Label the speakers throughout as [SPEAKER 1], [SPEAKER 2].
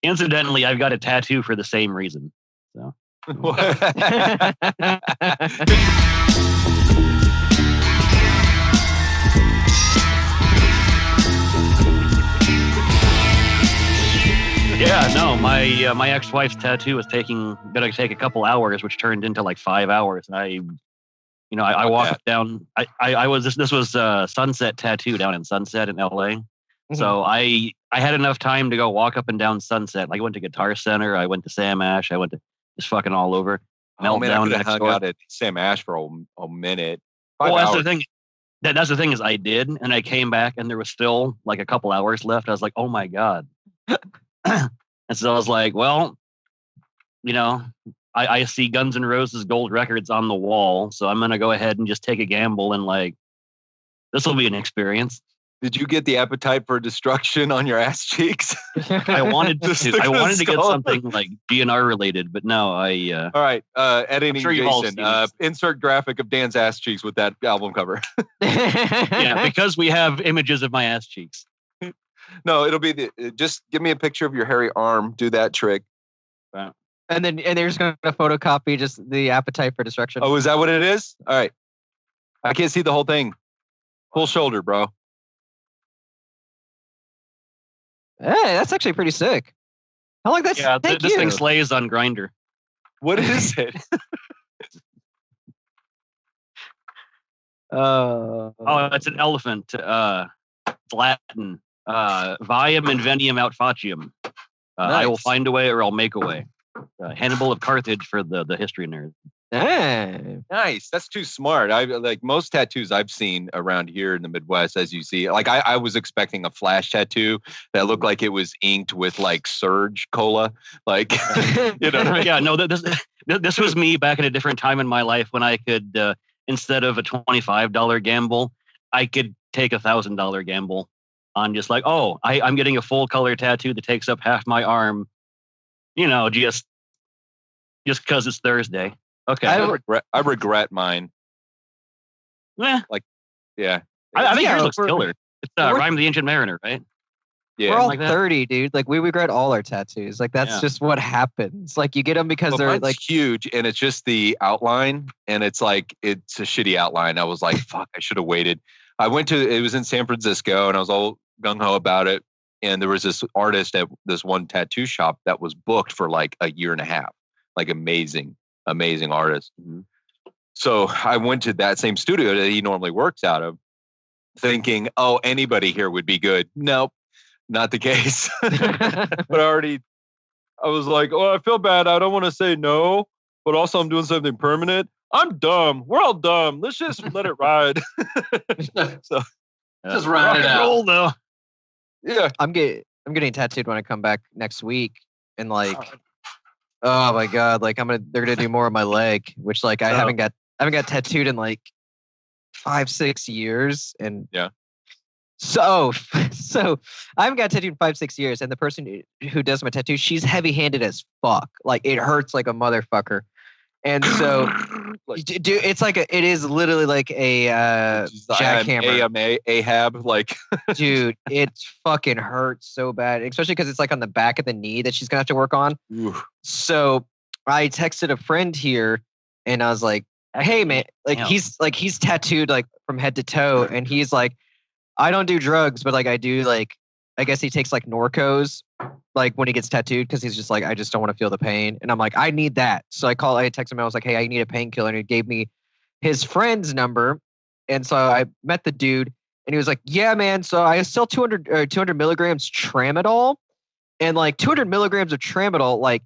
[SPEAKER 1] Incidentally, I've got a tattoo for the same reason. So. Yeah, no, my ex-wife's tattoo was gonna take a couple hours, which turned into like 5 hours. And I walked down. This was Sunset Tattoo down in Sunset in LA. Mm-hmm. So I had enough time to go walk up and down Sunset. Like I went to Guitar Center, I went to Sam Ash, I went to just fucking all over.
[SPEAKER 2] Oh man, I could have hung out at Sam Ash for a minute.
[SPEAKER 1] Well, that's the thing. That's the thing is I did, and I came back, and there was still like a couple hours left. I was like, oh my god. And so I was like, well, I see Guns N' Roses gold records on the wall, so I'm gonna go ahead and just take a gamble and like, this will be an experience.
[SPEAKER 2] Did you get the Appetite for Destruction on your ass cheeks?
[SPEAKER 1] I wanted to get something like GNR related, but no, All
[SPEAKER 2] right, editing Jason, insert graphic of Dan's ass cheeks with that album cover.
[SPEAKER 1] Yeah, because we have images of my ass cheeks.
[SPEAKER 2] No, it'll be just give me a picture of your hairy arm. Do that trick.
[SPEAKER 3] Wow. And they're just going to photocopy just the Appetite for Destruction.
[SPEAKER 2] Oh, is that what it is? All right. I can't see the whole thing. Full shoulder, bro.
[SPEAKER 3] Hey, that's actually pretty sick. I like that.
[SPEAKER 1] Yeah, this thing slays on Grindr.
[SPEAKER 2] What is it?
[SPEAKER 1] It's an elephant. It's Latin. Viam invenium aut faciam. Nice. I will find a way or I'll make a way. Hannibal of Carthage for the history nerd.
[SPEAKER 3] Hey.
[SPEAKER 2] Nice. That's too smart. I like most tattoos I've seen around here in the Midwest, as you see. Like I was expecting a flash tattoo that looked like it was inked with like Surge Cola. Like you know what I mean?
[SPEAKER 1] Yeah, no, this was me back in a different time in my life when I could instead of a $25 gamble, I could take $1,000 gamble on just like, oh, I'm getting a full color tattoo that takes up half my arm, just because it's Thursday. Okay.
[SPEAKER 2] I regret mine.
[SPEAKER 1] Yeah.
[SPEAKER 2] Like, yeah.
[SPEAKER 1] I think yours looks killer. It's Rhyme of the Ancient Mariner, right?
[SPEAKER 3] Yeah. We're all like 30, dude. Like we regret all our tattoos. Like that's just what happens. Like you get them because they're like
[SPEAKER 2] huge, and it's just the outline, and it's like it's a shitty outline. I was like, fuck, I should have waited. It was in San Francisco, and I was all gung-ho about it. And there was this artist at this one tattoo shop that was booked for like a year and a half. Like amazing artist. Mm-hmm. So I went to that same studio that he normally works out of thinking, oh, anybody here would be good. Nope, not the case. But I was like, oh, I feel bad. I don't want to say no, but also I'm doing something permanent. I'm dumb. We're all dumb. Let's just let it ride. So
[SPEAKER 4] just ride it out.
[SPEAKER 1] Roll, though.
[SPEAKER 2] Yeah.
[SPEAKER 3] I'm getting tattooed when I come back next week. And like, oh my God, like they're going to do more of my leg, which like I haven't got tattooed in like 5-6 years. And
[SPEAKER 2] yeah.
[SPEAKER 3] So I haven't got tattooed in 5-6 years. And the person who does my tattoo, she's heavy-handed as fuck. Like it hurts like a motherfucker. And so, dude, it's like it is literally like a jackhammer.
[SPEAKER 2] Ahab, like,
[SPEAKER 3] dude, it fucking hurts so bad, especially because it's like on the back of the knee that she's gonna have to work on.
[SPEAKER 2] Ooh.
[SPEAKER 3] So I texted a friend here, and I was like, "Hey, man, like he's tattooed like from head to toe, and he's like, I don't do drugs, but like I do like." I guess he takes like Norcos, like when he gets tattooed, because he's just like, I just don't want to feel the pain. And I'm like, I need that. So I texted him. I was like, hey, I need a painkiller. And he gave me his friend's number. And so I met the dude, and he was like, yeah, man. So I sell 200 milligrams Tramadol, and like 200 milligrams of Tramadol, like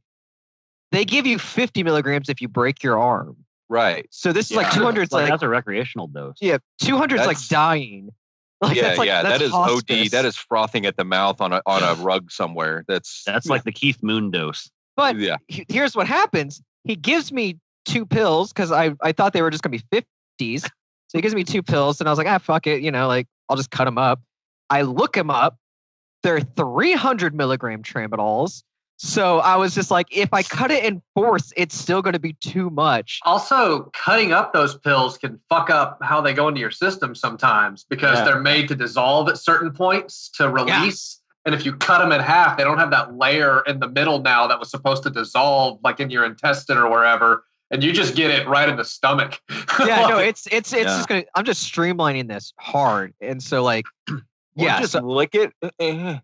[SPEAKER 3] they give you 50 milligrams if you break your arm.
[SPEAKER 2] Right.
[SPEAKER 3] So this is like 200.
[SPEAKER 1] Like that's a recreational dose.
[SPEAKER 3] Yeah, 200 is like dying.
[SPEAKER 2] Like, that is hospice. OD. That is frothing at the mouth on a rug somewhere. That's
[SPEAKER 1] like the Keith Moon dose.
[SPEAKER 3] But here's what happens. He gives me 2 pills because I thought they were just going to be 50s. So he gives me 2 pills, and I was like, fuck it. Like I'll just cut them up. I look them up. They're 300 milligram Tramadols. So I was just like, if I cut it in force, it's still going to be too much.
[SPEAKER 4] Also, cutting up those pills can fuck up how they go into your system sometimes because they're made to dissolve at certain points to release. Yeah. And if you cut them in half, they don't have that layer in the middle now that was supposed to dissolve like in your intestine or wherever. And you just get it right in the stomach.
[SPEAKER 3] Yeah, no, it's just gonna. I'm just streamlining this hard, and so like,
[SPEAKER 2] just lick it.
[SPEAKER 3] Yeah.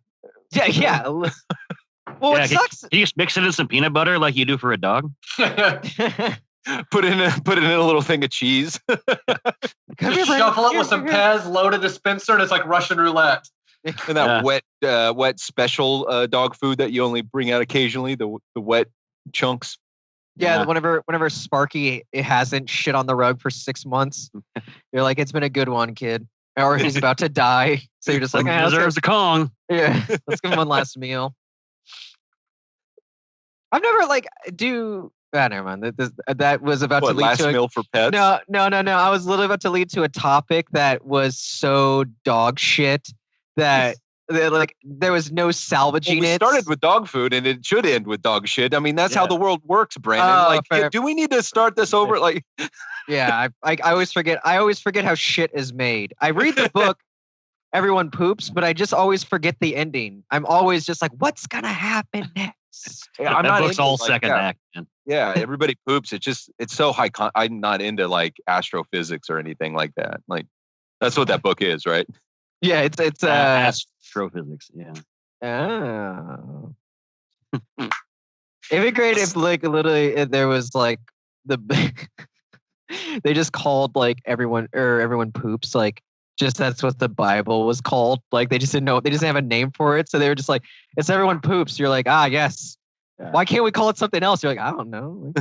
[SPEAKER 3] Well, it sucks.
[SPEAKER 1] Can you just mix it in some peanut butter like you do for a dog?
[SPEAKER 2] Put in a little thing of cheese.
[SPEAKER 4] Just shuffle it with some Pez, load a dispenser, and it's like Russian roulette.
[SPEAKER 2] And that wet special dog food that you only bring out occasionally, the wet chunks.
[SPEAKER 3] Yeah, whenever Sparky hasn't shit on the rug for 6 months, you're like, it's been a good one, kid. Or he's about to die. So you're just like,
[SPEAKER 1] he deserves a Kong.
[SPEAKER 3] Yeah, let's give him one last meal. I've never never mind. That was about to lead
[SPEAKER 2] last
[SPEAKER 3] to
[SPEAKER 2] meal for pets?
[SPEAKER 3] No. I was literally about to lead to a topic that was so dog shit that there was no salvaging
[SPEAKER 2] it.
[SPEAKER 3] We
[SPEAKER 2] started with dog food and it should end with dog shit. I mean, that's how the world works, Brandon. Do we need to start this over?
[SPEAKER 3] Yeah, I always forget. I always forget how shit is made. I read the book, Everyone Poops, but I just always forget the ending. I'm always just like, what's gonna happen next?
[SPEAKER 2] Yeah,
[SPEAKER 1] that book's all second act. Man.
[SPEAKER 2] Yeah, everybody poops. It's so high. I'm not into like astrophysics or anything like that. Like that's what that book is, right?
[SPEAKER 3] Yeah, it's
[SPEAKER 1] astrophysics. Yeah.
[SPEAKER 3] Oh. It'd be great if literally there was like they just called like everyone poops just that's what the Bible was called. Like they just didn't know, they just didn't have a name for it, so they were just like, it's everyone poops. You're like, yes. Yeah. Why can't we call it something else? You're like, I don't know.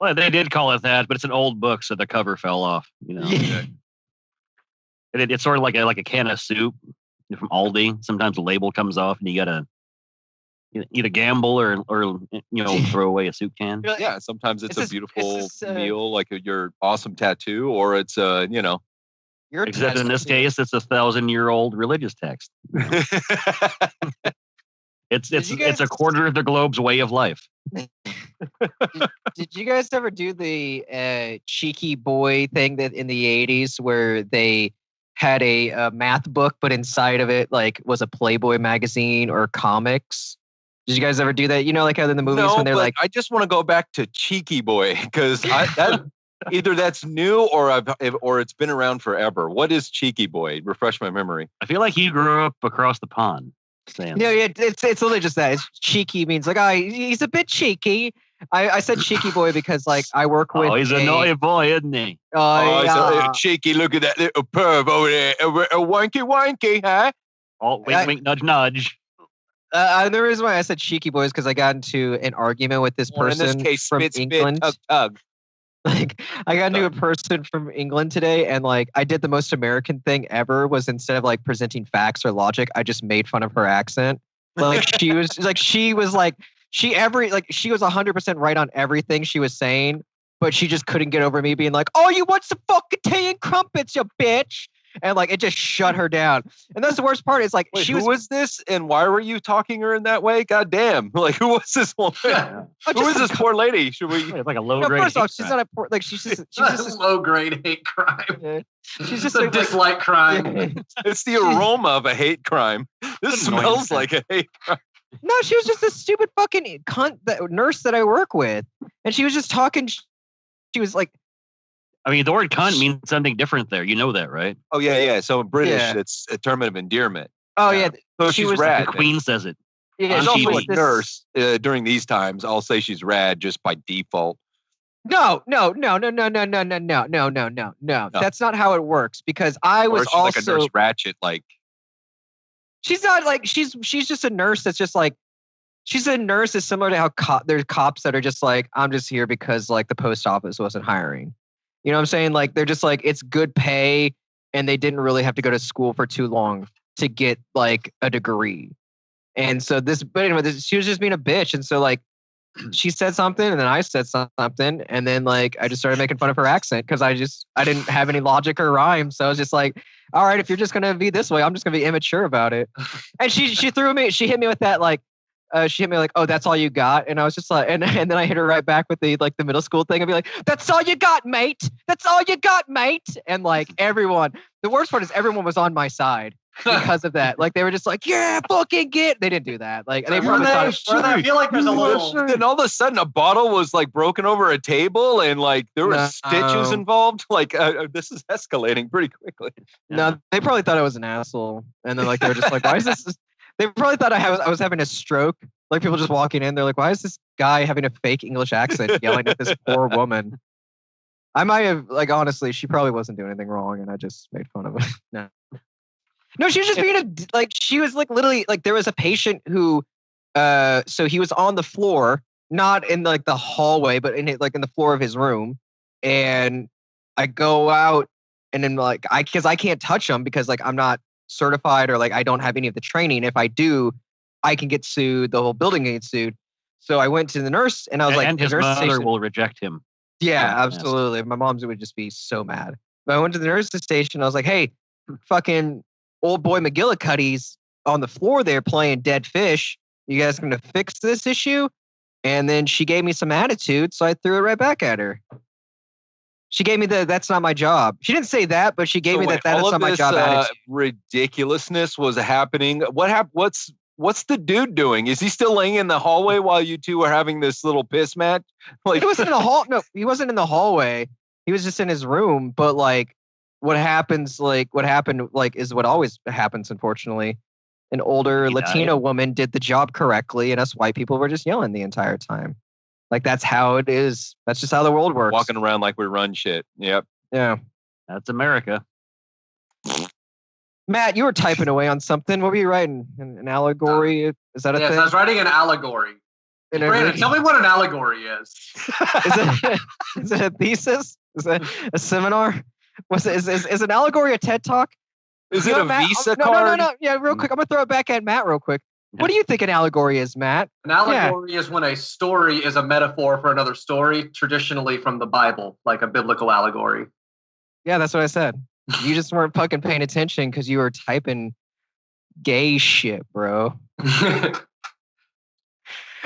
[SPEAKER 1] Well, they did call it that, but it's an old book, so the cover fell off.
[SPEAKER 3] Yeah.
[SPEAKER 1] It's sort of like a can of soup from Aldi. Sometimes the label comes off, and you gotta either gamble or throw away a soup can.
[SPEAKER 2] Yeah, sometimes it's a beautiful meal, like your awesome tattoo, or it's
[SPEAKER 3] your
[SPEAKER 1] except in this case, it's 1,000-year-old religious text. It's a quarter of the globe's way of life.
[SPEAKER 3] Did you guys ever do the cheeky boy thing that in the 80s where they had a math book, but inside of it was a Playboy magazine or comics? Did you guys ever do that? Like how in the movies when they're like,
[SPEAKER 2] I just want to go back to Cheeky Boy because either that's new or it's been around forever. What is Cheeky Boy? Refresh my memory.
[SPEAKER 1] I feel like he grew up across the pond.
[SPEAKER 3] No, yeah, it's literally just that. It's cheeky means he's a bit cheeky. I said cheeky boy because I work with.
[SPEAKER 1] Oh, he's a naughty boy, isn't he?
[SPEAKER 2] So cheeky. Look at that little perv over there. A wanky, huh?
[SPEAKER 1] Oh, wink, nudge, nudge.
[SPEAKER 3] The reason why I said cheeky boy is because I got into an argument with this person
[SPEAKER 2] in this case,
[SPEAKER 3] from England.
[SPEAKER 2] Tug.
[SPEAKER 3] I got into a person from England today, and I did the most American thing ever. Was instead of presenting facts or logic, I just made fun of her accent. She was 100% right on everything she was saying, but she just couldn't get over me being like, "Oh, you want some fucking tea and crumpets, you bitch." And it just shut her down. And that's the worst part. Is
[SPEAKER 2] who was this, and why were you talking her in that way? God damn! Who was this woman? Who is this poor lady? Should we?
[SPEAKER 1] It's like a low grade.
[SPEAKER 3] First off, she's not a poor. She's just
[SPEAKER 4] a low grade hate crime.
[SPEAKER 3] Yeah. She's just
[SPEAKER 4] a dislike crime.
[SPEAKER 2] It's the aroma of a hate crime. This smells like a hate crime.
[SPEAKER 3] No, she was just a stupid fucking cunt nurse that I work with, and she was just talking. She was like.
[SPEAKER 1] I mean, the word cunt means something different there. You know that, right?
[SPEAKER 2] Oh, yeah. So in British, it's a term of endearment.
[SPEAKER 3] Oh, yeah.
[SPEAKER 2] So she's rad.
[SPEAKER 1] The Queen says it.
[SPEAKER 3] Yeah,
[SPEAKER 2] she's also a nurse during these times. I'll say she's rad just by default.
[SPEAKER 3] No. That's not how it works because I was also
[SPEAKER 2] like a nurse ratchet.
[SPEAKER 3] She's not she's just a nurse that's just she's a nurse is similar to how there's cops that are just I'm just here because the post office wasn't hiring. You know what I'm saying? They're just it's good pay and they didn't really have to go to school for too long to get a degree. And so she was just being a bitch. And so she said something and then I said something and then I just started making fun of her accent because I didn't have any logic or rhyme. So I was just all right, if you're just going to be this way, I'm just going to be immature about it. And she hit me with that she hit me oh, that's all you got? And I was just and then I hit her right back with the the middle school thing. I'd be that's all you got, mate. That's all you got, mate. And everyone, the worst part is everyone was on my side. because of that. Like they were just like, yeah, fucking get. They didn't do that. Like they probably thought.
[SPEAKER 4] I feel like there's a little.
[SPEAKER 2] And all of a sudden, a bottle was like broken over a table, and like there were stitches involved. Like this is escalating pretty quickly.
[SPEAKER 3] No, they probably thought I was an asshole, and then like they were just like, why is this? They probably thought I was having a stroke. Like people just walking in, they're like, why is this guy having a fake English accent yelling at this poor woman? I might have, like, honestly, she probably wasn't doing anything wrong, and I just made fun of her. No, she was just being she was like literally like there was a patient who, so he was on the floor, not in like the hallway, but in the floor of his room, and I go out and then like because I can't touch him because like I'm not certified or like I don't have any of the training. If I do, I can get sued. The whole building gets sued. So I went to the nurse and I was like,
[SPEAKER 1] and his mother will reject him.
[SPEAKER 3] Yeah, absolutely. My mom's would just be so mad. But I went to the nurse's station. I was like, hey, fucking old boy McGillicuddy's on the floor there playing dead fish. You guys going to fix this issue? And then she gave me some attitude, so I threw it right back at her. She gave me that's not my job. She didn't say that, but she gave me that's not my job attitude.
[SPEAKER 2] Ridiculousness was happening. What's the dude doing? Is he still laying in the hallway while you two are having this little piss match? Like
[SPEAKER 3] it wasn't in the hall. No, he wasn't in the hallway. He was just in his room. But like, what happened is what always happens. Unfortunately, an older Latina woman did the job correctly, and us white people were just yelling the entire time. Like that's how it is. That's just how the world works.
[SPEAKER 2] Walking around like we run shit. Yep.
[SPEAKER 3] Yeah.
[SPEAKER 1] That's America.
[SPEAKER 3] Matt, you were typing away on something. What were you writing? An allegory? Is that a thing?
[SPEAKER 4] Yes, I was writing an allegory. Brandon, tell me what an allegory is.
[SPEAKER 3] Is it a thesis? Is it a seminar? Is an allegory a TED Talk?
[SPEAKER 2] Is it a
[SPEAKER 3] Matt,
[SPEAKER 2] Visa card?
[SPEAKER 3] No. Yeah, real quick. I'm going to throw it back at Matt real quick. What do you think an allegory is, Matt?
[SPEAKER 4] An allegory is when a story is a metaphor for another story, traditionally from the Bible, like a biblical allegory.
[SPEAKER 3] Yeah, that's what I said. You just weren't fucking paying attention because you were typing gay shit, bro.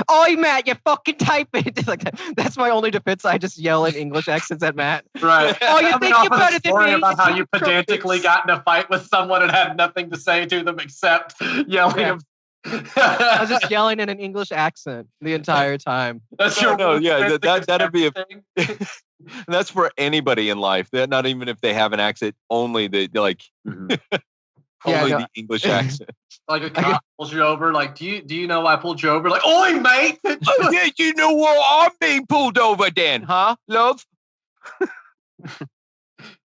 [SPEAKER 3] Oh, Matt, you fucking type it. Like that's my only defense. I just yell in English accents at Matt.
[SPEAKER 4] Right.
[SPEAKER 3] Oh, you think you're better than me?
[SPEAKER 4] About how you pedantically got in a fight with someone and had nothing to say to them except yelling.
[SPEAKER 3] Yeah. I was just yelling in an English accent the entire time.
[SPEAKER 4] That's your
[SPEAKER 2] that'd be that's for anybody in life. That not even if they have an accent, only the the English accent.
[SPEAKER 4] Like a cop pulls you over, like, do you know why I pulled you over? Like, oi, mate!
[SPEAKER 2] Yeah, you know what? I'm being pulled over then, huh, love?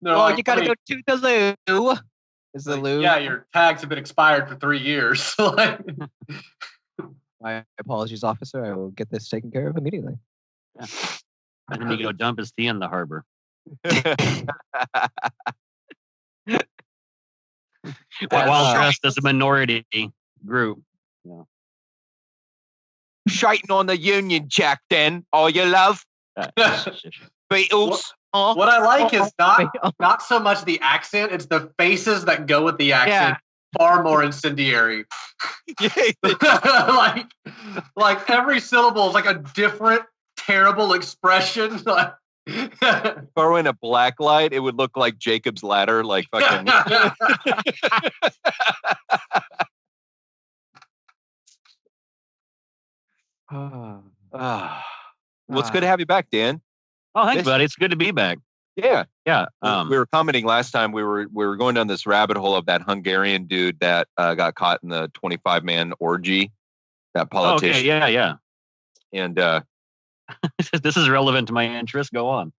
[SPEAKER 3] No, well, you gotta go to the loo. Is the loo?
[SPEAKER 4] Yeah, your tags have been expired for 3 years.
[SPEAKER 3] My apologies, officer. I will get this taken care of immediately.
[SPEAKER 1] Yeah. And then you go dump his tea in the harbor. While dressed as a minority group. Yeah.
[SPEAKER 2] Shiting on the Union Jack then, are you, love? Beatles.
[SPEAKER 4] What I like is not so much the accent, it's the faces that go with the accent. Yeah. Far more incendiary. like every syllable is like a different terrible expression.
[SPEAKER 2] If I were in a black light, it would look like Jacob's ladder, like fucking. Well, it's good to have you back, Dan.
[SPEAKER 1] Oh, thanks, buddy. It's good to be back.
[SPEAKER 2] Yeah.
[SPEAKER 1] Yeah.
[SPEAKER 2] We were commenting last time. We were going down this rabbit hole of that Hungarian dude that got caught in the 25-man orgy. That politician.
[SPEAKER 1] Okay. Yeah.
[SPEAKER 2] And
[SPEAKER 1] this is relevant to my interest. Go on.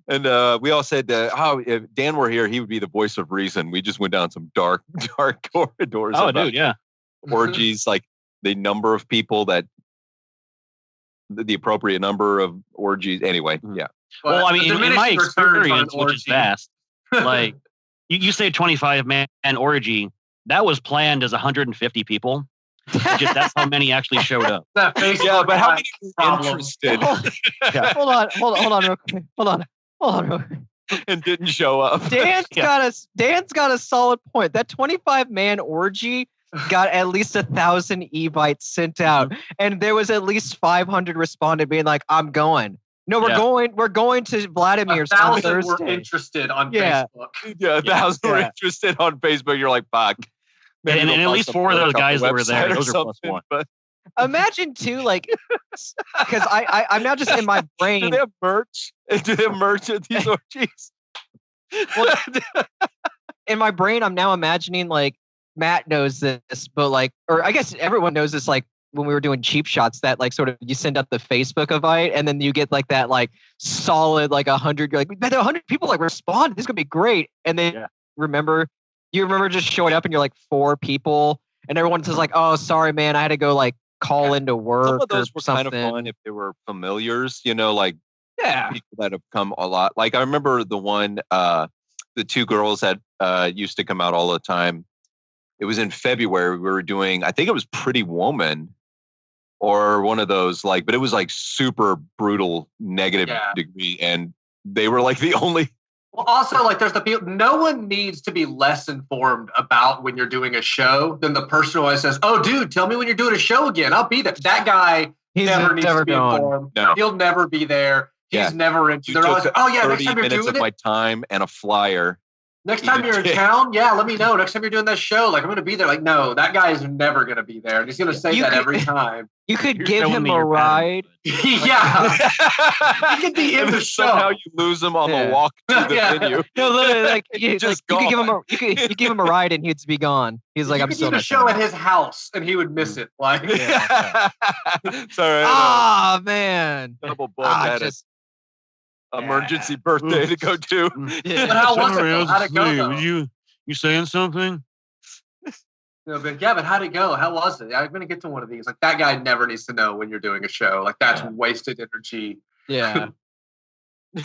[SPEAKER 2] And we all said, if Dan were here, he would be the voice of reason. We just went down some dark corridors.
[SPEAKER 1] Oh, dude, yeah.
[SPEAKER 2] Orgies, like the number of people that, the appropriate number of orgies. Anyway, yeah.
[SPEAKER 1] Well, I mean, in my experience, which is vast, like you say 25-man orgy, that was planned as 150 people. That's how many actually showed up.
[SPEAKER 2] Yeah, but how many were interested?
[SPEAKER 3] Hold on real quick. Hold on real quick.
[SPEAKER 2] And didn't show up.
[SPEAKER 3] Dan's got a solid point. That 25-man orgy got at least 1,000 e-bites sent out, and there was at least 500 responded being like, I'm going. No, we're going to Vladimir's on
[SPEAKER 4] 1,000
[SPEAKER 3] Thursday.
[SPEAKER 4] were interested on
[SPEAKER 3] Yeah.
[SPEAKER 4] Facebook.
[SPEAKER 2] Yeah, 1,000 were interested on Facebook. You're like, fuck. Maybe
[SPEAKER 1] And
[SPEAKER 2] they'll
[SPEAKER 1] at
[SPEAKER 2] find
[SPEAKER 1] least
[SPEAKER 2] some
[SPEAKER 1] 4 of those
[SPEAKER 2] link on
[SPEAKER 1] guys
[SPEAKER 2] the
[SPEAKER 1] that were there,
[SPEAKER 2] website or
[SPEAKER 1] those are plus
[SPEAKER 2] something,
[SPEAKER 1] 1.
[SPEAKER 2] But
[SPEAKER 3] Imagine too, like, because I'm now just in my
[SPEAKER 2] do
[SPEAKER 3] brain.
[SPEAKER 2] they have merch? Do they have merch at these orgies?
[SPEAKER 3] Well, in my brain, I'm now imagining like Matt knows this, but like, or I guess everyone knows this. Like when we were doing cheap shots, that like sort of you send out the Facebook invite, and then you get like that like solid like 100. You're like, we bet 100 people like respond. This is gonna be great. And then you remember just showing up, and you're like 4 people, and everyone says like, oh, sorry, man, I had to go like call into work.
[SPEAKER 2] Some of those were
[SPEAKER 3] something.
[SPEAKER 2] kind of fun if they were familiars, you know, like
[SPEAKER 3] Yeah.
[SPEAKER 2] people that have come a lot. Like I remember the one, the 2 girls that used to come out all the time. It was in February. We were doing, I think it was Pretty Woman or one of those, like, but it was like super brutal negative degree. And they were like the only.
[SPEAKER 4] Well, also, like, there's the people. No one needs to be less informed about when you're doing a show than the person who always says, "Oh, dude, tell me when you're doing a show again. I'll be there." That guy never needs to be informed.
[SPEAKER 2] No.
[SPEAKER 4] He'll never be there. He's never in. They're always, "Oh yeah, next time you're doing
[SPEAKER 2] of my time and a flyer.
[SPEAKER 4] Next time you're in town, let me know. Next time you're doing that show, like I'm going to be there. Like, no, that guy is never going to be there. And he's going to say that every time.
[SPEAKER 3] You could give him a ride.
[SPEAKER 4] Yeah. You could be in the show.
[SPEAKER 2] Somehow you lose him on the walk to the venue.
[SPEAKER 3] No, literally, like, you could give him a ride and he'd be gone. He's like, I'm still
[SPEAKER 4] not. You could do a show at his house and he would miss it. Like,
[SPEAKER 2] sorry.
[SPEAKER 3] Oh, man.
[SPEAKER 2] Double book at it. Emergency birthday to go to.
[SPEAKER 4] But how was it? Though? How'd it go? Though?
[SPEAKER 1] You saying something?
[SPEAKER 4] But how'd it go? How was it? I'm gonna get to one of these. Like that guy never needs to know when you're doing a show. Like that's wasted energy.
[SPEAKER 3] Yeah.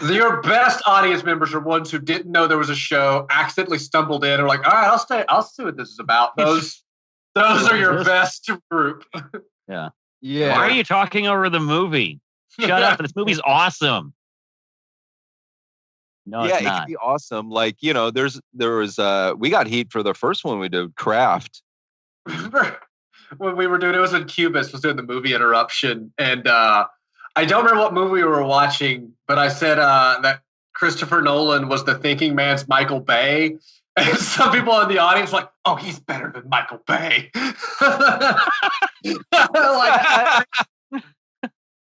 [SPEAKER 4] Your best audience members are ones who didn't know there was a show, accidentally stumbled in, or like, all right, I'll stay. I'll see what this is about. Those are your best group.
[SPEAKER 1] Yeah.
[SPEAKER 3] Yeah.
[SPEAKER 1] Why are you talking over the movie? Shut up! This movie's awesome. No,
[SPEAKER 2] it could be awesome. Like, you know, there was we got heat for the first one we did, Craft.
[SPEAKER 4] Remember when we were doing it was when Cubis was doing the movie Interruption, and I don't remember what movie we were watching, but I said that Christopher Nolan was the thinking man's Michael Bay. And some people in the audience were like, oh, he's better than Michael Bay.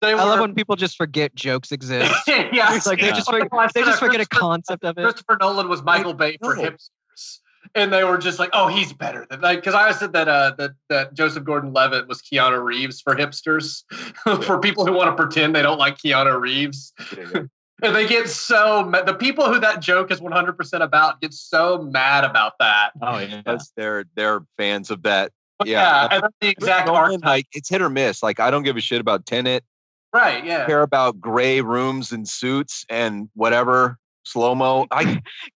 [SPEAKER 3] I love when people just forget jokes exist. They just forget a concept of it.
[SPEAKER 4] Christopher Nolan was Michael Bay for hipsters, and they were just like, "Oh, he's better than." Like, because I said that Joseph Gordon-Levitt was Keanu Reeves for hipsters, for people who want to pretend they don't like Keanu Reeves. And they get so mad. The people who that joke is 100% about get so mad about that.
[SPEAKER 1] Oh yeah,
[SPEAKER 2] because they're fans of that.
[SPEAKER 4] Yeah, and that's the exact archetype.
[SPEAKER 2] Like it's hit or miss. Like I don't give a shit about Tenet.
[SPEAKER 4] Right, yeah.
[SPEAKER 2] I care about gray rooms and suits and whatever slow-mo.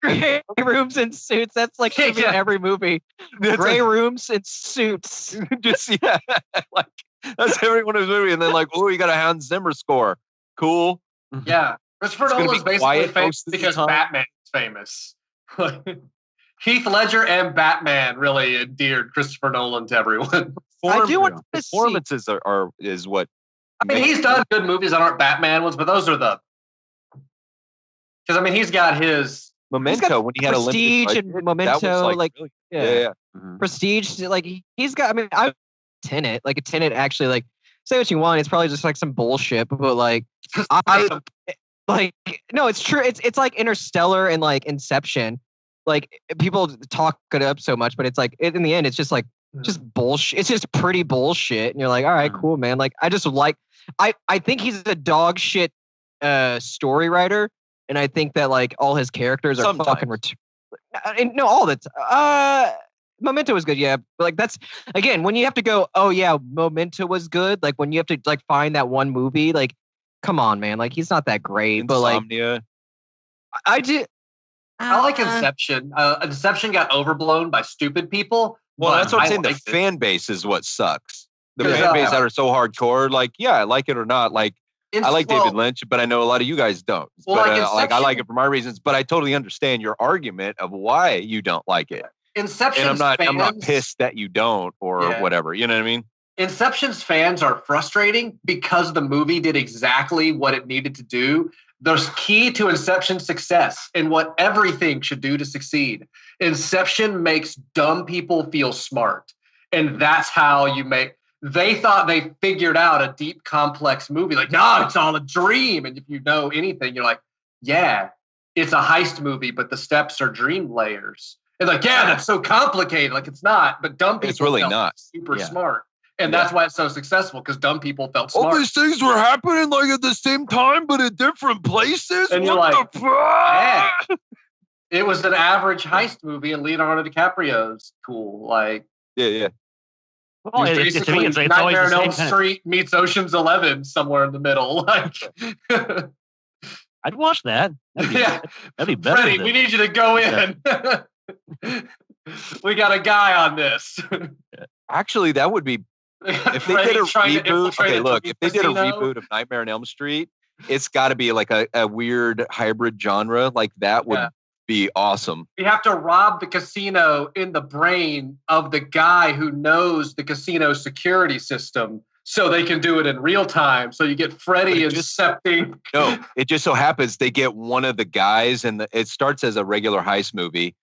[SPEAKER 3] Gray rooms and suits. That's like in every movie. Gray rooms and suits.
[SPEAKER 2] Just like that's everyone's movie. And then like, oh, you got a Hans Zimmer score. Cool.
[SPEAKER 4] Yeah, Christopher Nolan's basically famous because Batman's famous. Heath Ledger and Batman really endeared Christopher Nolan to everyone.
[SPEAKER 3] I do want to
[SPEAKER 2] performances is what.
[SPEAKER 4] I mean, he's done good movies that aren't Batman ones, but those are the. Because I mean, he's got his
[SPEAKER 2] Memento when he had
[SPEAKER 3] Prestige and Memento, like really,
[SPEAKER 2] yeah.
[SPEAKER 3] Mm-hmm. Prestige, like he's got. I mean, I Tenet, like a Tenet. Actually, like say what you want, it's probably just like some bullshit, but like I like no, it's true. It's like Interstellar and like Inception. Like people talk it up so much, but it's like in the end, it's just like just bullshit. It's just pretty bullshit, and you're like, all right, cool, man. Like I just like. I think he's a dog shit story writer, and I think that like all his characters are fucking no, all the Memento was good, yeah. But like that's again when you have to go, oh yeah, Memento was good. Like when you have to like find that one movie, like come on, man, like he's not that great.
[SPEAKER 2] Insomnia.
[SPEAKER 3] But like
[SPEAKER 4] I like Inception. Inception got overblown by stupid people.
[SPEAKER 2] Well, that's what I'm saying. The fan base is what sucks. The fan base that are so hardcore, like, yeah, I like it or not. Like, I like David Lynch, but I know a lot of you guys don't.
[SPEAKER 4] Well,
[SPEAKER 2] but I like it for my reasons. But I totally understand your argument of why you don't like it.
[SPEAKER 4] Inception,
[SPEAKER 2] and I'm not pissed that you don't or whatever. You know what I mean?
[SPEAKER 4] Inception's fans are frustrating because the movie did exactly what it needed to do. The key to Inception's success and what everything should do to succeed. Inception makes dumb people feel smart. And that's how you make... They thought they figured out a deep, complex movie. Like, no, it's all a dream. And if you know anything, you're like, yeah, it's a heist movie, but the steps are dream layers. And like, yeah, that's so complicated. Like, it's not. But dumb people
[SPEAKER 2] It's really
[SPEAKER 4] felt
[SPEAKER 2] not.
[SPEAKER 4] super smart. And that's why it's so successful, because dumb people felt smart.
[SPEAKER 2] All these things were happening like at the same time, but at different places.
[SPEAKER 4] And you're
[SPEAKER 2] what the fuck?
[SPEAKER 4] Yeah. It was an average heist movie, and Leonardo DiCaprio's cool. Like,
[SPEAKER 2] Yeah.
[SPEAKER 1] Well,
[SPEAKER 4] it's
[SPEAKER 1] to me,
[SPEAKER 4] basically
[SPEAKER 1] it's always
[SPEAKER 4] Nightmare on
[SPEAKER 1] the
[SPEAKER 4] Elm
[SPEAKER 1] same
[SPEAKER 4] Street meets Ocean's 11 somewhere in the middle. Like,
[SPEAKER 1] I'd watch that. That'd be better.
[SPEAKER 4] Freddie, we need you to go in. We got a guy on this.
[SPEAKER 2] Actually, that would be if they did a reboot. Okay, look, if they did a reboot of Nightmare on Elm Street, it's got to be like a weird hybrid genre. Like that would be awesome.
[SPEAKER 4] You have to rob the casino in the brain of the guy who knows the casino security system, so they can do it in real time. So you get Freddy incepting.
[SPEAKER 2] No, it just so happens they get one of the guys, and it starts as a regular heist movie.